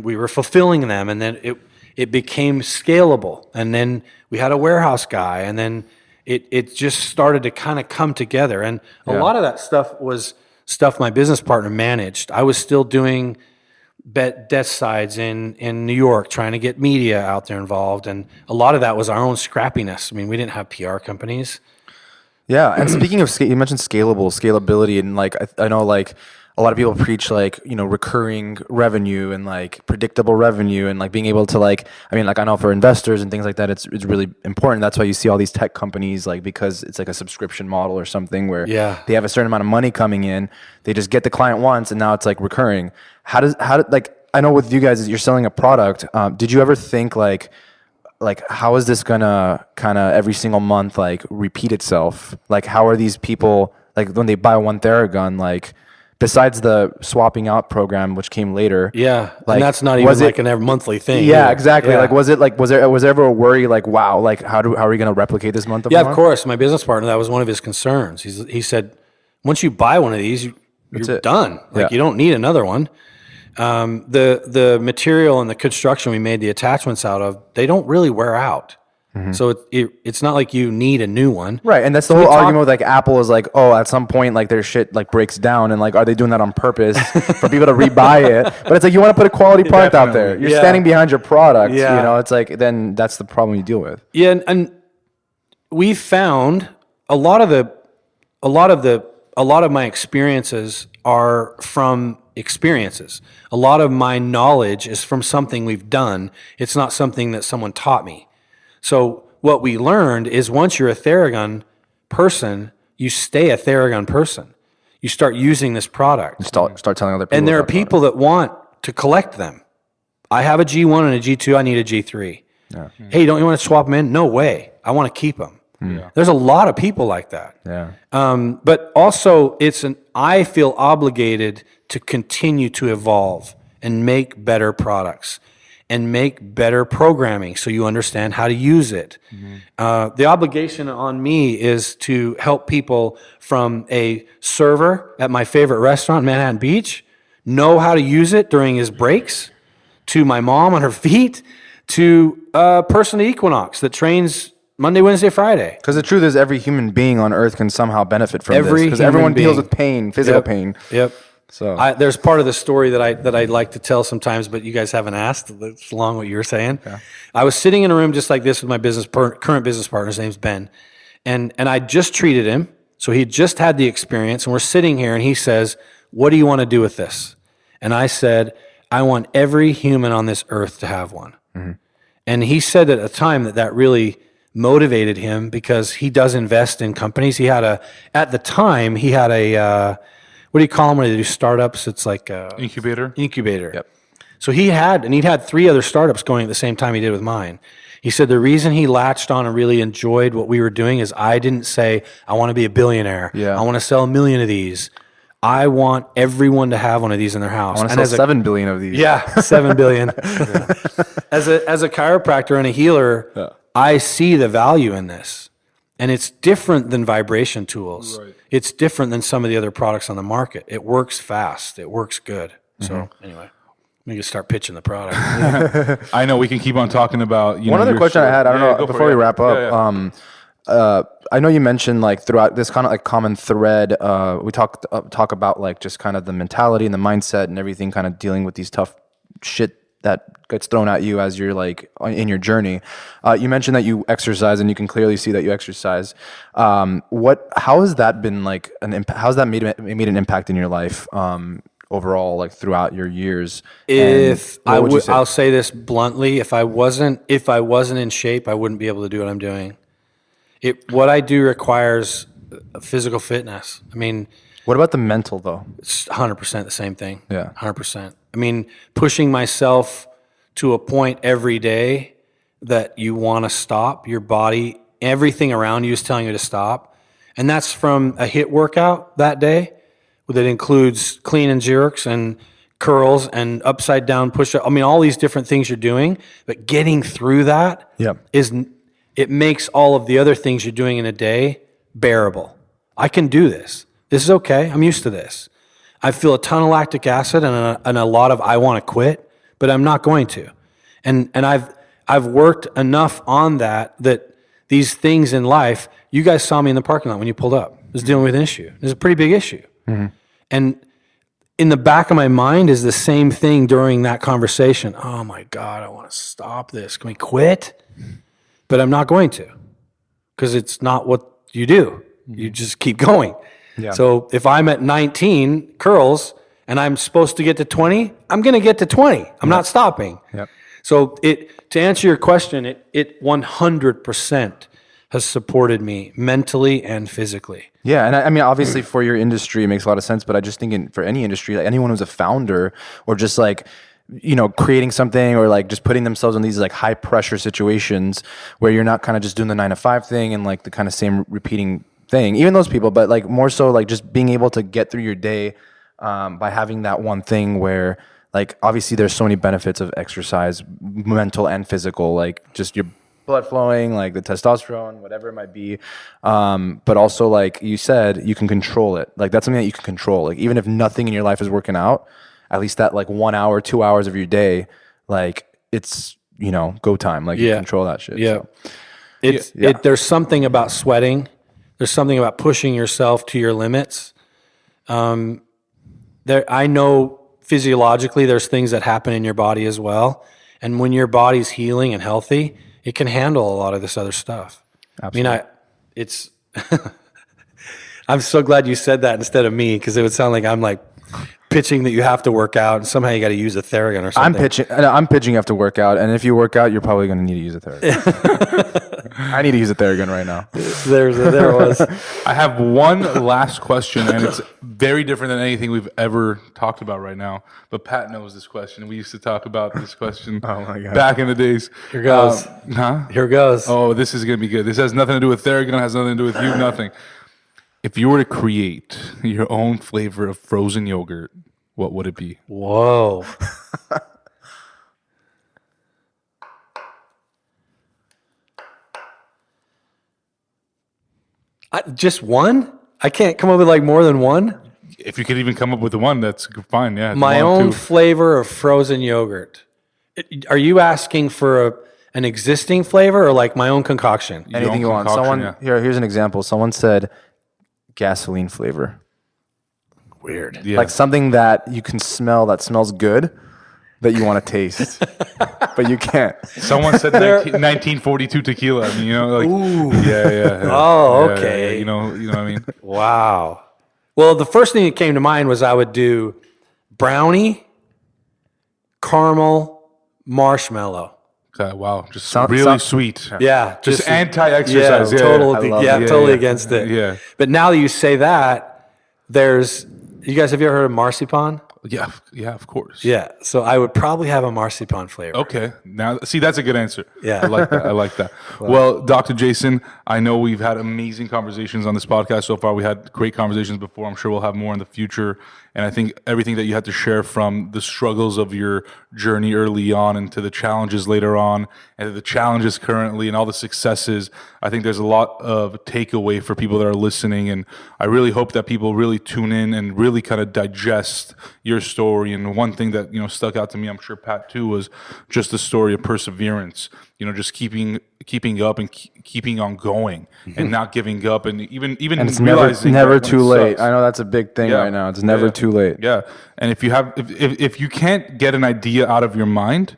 we were fulfilling them, and then it became scalable, and then we had a warehouse guy, and then it just started to kind of come together. And a lot of that stuff was stuff my business partner managed. I was still doing desk sides in New York, trying to get media out there involved. And a lot of that was our own scrappiness. I mean, we didn't have PR companies. Yeah. And speaking of you mentioned scalability, and I know a lot of people preach recurring revenue and predictable revenue and being able to I know for investors and things like that, it's really important. That's why you see all these tech companies because it's like a subscription model or something where they have a certain amount of money coming in, they just get the client once and now it's recurring. How I know with you guys you're selling a product. Did you ever think how is this gonna kind of every single month repeat itself? How are these people when they buy one Theragun besides the swapping out program, which came later. Yeah, like, and that's not even like an every monthly thing. Yeah, either. exactly. Yeah. Like, was there ever a worry like, wow, like how are we going to replicate this month? Yeah, of course. My business partner, that was one of his concerns. He said, once you buy one of these, you're done. Like you don't need another one. The material and the construction we made the attachments out of, they don't really wear out. So it's not like you need a new one. Right, and that's the whole argument with like Apple is like, oh, at some point like their shit like breaks down, and like are they doing that on purpose for people to rebuy it? But it's like you want to put a quality product out there. You're standing behind your product. You know, it's like then that's the problem you deal with. Yeah, and we found a lot of my experiences are from experiences. A lot of my knowledge is from something we've done. It's not something that someone taught me. So what we learned is once you're a Theragun person, you stay a Theragun person. You start using this product. You start telling other people. And there are people that want to collect them. I have a G1 and a G2. I need a G3. Yeah. Hey, don't you want to swap them in? No way. I want to keep them. Yeah. There's a lot of people like that. Yeah. But also, I feel obligated to continue to evolve and make better products and make better programming so you understand how to use it. The obligation on me is to help people from a server at my favorite restaurant, Manhattan Beach, know how to use it during his breaks, to my mom on her feet, to a person at Equinox that trains Monday, Wednesday, Friday. Because the truth is every human being on earth can somehow benefit from this. Because everyone deals with pain, physical pain. Yep. So there's part of the story that I like to tell sometimes, but you guys haven't asked. It's along what you were saying. Yeah. I was sitting in a room just like this with my current business partner. His name's Ben, and I just treated him. So he just had the experience, and we're sitting here, and he says, "What do you want to do with this?" And I said, "I want every human on this earth to have one." And he said at a time that really motivated him because he does invest in companies. At the time, he had a what do you call them when they do startups? It's like a incubator. Yep. So he'd had 3 other startups going at the same time he did with mine. He said the reason he latched on and really enjoyed what we were doing is I didn't say, I want to be a billionaire. Yeah. I want to sell 1 million of these. I want everyone to have one of these in their house. I want to sell 7 billion of these. Yeah, 7 billion. As a chiropractor and a healer, I see the value in this. And it's different than vibration tools. Right. It's different than some of the other products on the market. It works fast. It works good. So anyway, we can start pitching the product. I know we can keep on talking about. One other question I had, I don't know, before we wrap up. I know you mentioned like throughout this kind of like common thread, we talk about like just kind of the mentality and the mindset and everything, kind of dealing with these tough shit that gets thrown at you as you're like in your journey. You mentioned that you exercise, and you can clearly see that you exercise. How has that been like how's that made an impact in your life overall, like throughout your years? I'll say this bluntly: if I wasn't in shape, I wouldn't be able to do what I'm doing. What I do requires physical fitness. I mean, what about the mental though? It's 100% the same thing. Yeah, 100%. I mean, pushing myself to a point every day that you want to stop your body, everything around you is telling you to stop, and that's from a HIIT workout that day that includes clean and jerks and curls and upside down push-up. I mean, all these different things you're doing, but getting through that it makes all of the other things you're doing in a day bearable. I can do this. This is okay. I'm used to this. I feel a ton of lactic acid and a lot of I want to quit, but I'm not going to. And I've worked enough on that these things in life, you guys saw me in the parking lot when you pulled up. I was dealing with an issue. It was a pretty big issue. Mm-hmm. And in the back of my mind is the same thing during that conversation. Oh my God, I want to stop this. Can we quit? But I'm not going to, because it's not what you do. You just keep going. Yeah. So if I'm at 19 curls and I'm supposed to get to 20, I'm going to get to 20. I'm not stopping. Yep. So to answer your question, it 100% has supported me mentally and physically. Yeah, and I mean, obviously for your industry, it makes a lot of sense, but I just think for any industry, like anyone who's a founder or just like, you know, creating something or like just putting themselves in these like high pressure situations where you're not kind of just doing the 9-to-5 thing and like the kind of same repeating thing, even those people, but like more so like just being able to get through your day by having that one thing where, like, obviously there's so many benefits of exercise, mental and physical, like just your blood flowing, like the testosterone, whatever it might be. But also, like you said, you can control it. Like that's something that you can control. Like even if nothing in your life is working out, at least that like 1 hour, 2 hours of your day, like it's, go time. Like you control that shit. Yeah. So. There's something about sweating. There's something about pushing yourself to your limits. I know physiologically there's things that happen in your body as well. And when your body's healing and healthy, it can handle a lot of this other stuff. Absolutely. It's, I'm so glad you said that instead of me, because it would sound like I'm like pitching that you have to work out and somehow you got to use a Theragun or something. I'm pitching you have to work out. And if you work out, you're probably going to need to use a Theragun. I need to use a Theragun right now. There it was. I have one last question, and it's very different than anything we've ever talked about right now. But Pat knows this question. We used to talk about this question back in the days. Here goes. Here goes. Oh, this is going to be good. This has nothing to do with Theragun, has nothing to do with you, nothing. If you were to create your own flavor of frozen yogurt, what would it be? Whoa. Just one? I can't come up with like more than one? If you could even come up with one, that's fine. Yeah. My own flavor of frozen yogurt. Are you asking for an existing flavor or like my own concoction? Anything you want. Here's an example. Someone said gasoline flavor. Weird. Yeah. Like something that you can smell that smells good that you want to taste, but you can't. Someone said 1942 tequila. I mean, Ooh. Yeah. Oh, okay. Yeah, you know what I mean? Wow. Well, the first thing that came to mind was I would do brownie, caramel, marshmallow. Okay, wow. Just really sweet. Yeah. Just anti-exercise. Yeah, totally against it. Yeah. But now that you say that, you guys, have you ever heard of marzipan? Yeah, of course. Yeah. So I would probably have a marzipan flavor. Okay. Now, see, that's a good answer. Yeah. I like that. Well, Dr. Jason, I know we've had amazing conversations on this podcast so far. We had great conversations before. I'm sure we'll have more in the future. And I think everything that you had to share, from the struggles of your journey early on and to the challenges later on and to the challenges currently and all the successes, I think there's a lot of takeaway for people that are listening. And I really hope that people really tune in and really kind of digest your story. And one thing that, stuck out to me, I'm sure Pat too, was just the story of perseverance, just keeping up and keeping on going and not giving up, and even and it's realizing never too late. I know that's a big thing right now. It's never too late. Yeah. And if you can't get an idea out of your mind,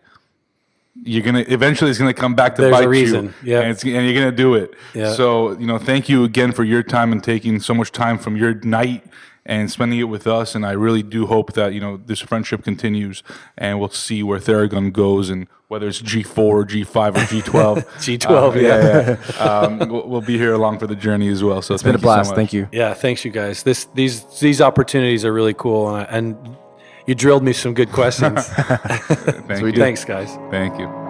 eventually it's gonna come back to There's bite a reason. you. Yeah. And you're gonna do it. Yeah. So, thank you again for your time and taking so much time from your night and spending it with us. And I really do hope that, this friendship continues, and we'll see where Theragun goes, and whether it's G4 or G5 or G12. G12, We'll be here along for the journey as well. So it's been a blast. Thank you. Yeah, thanks you guys. These opportunities are really cool, and you drilled me some good questions. Thanks, guys. Thank you.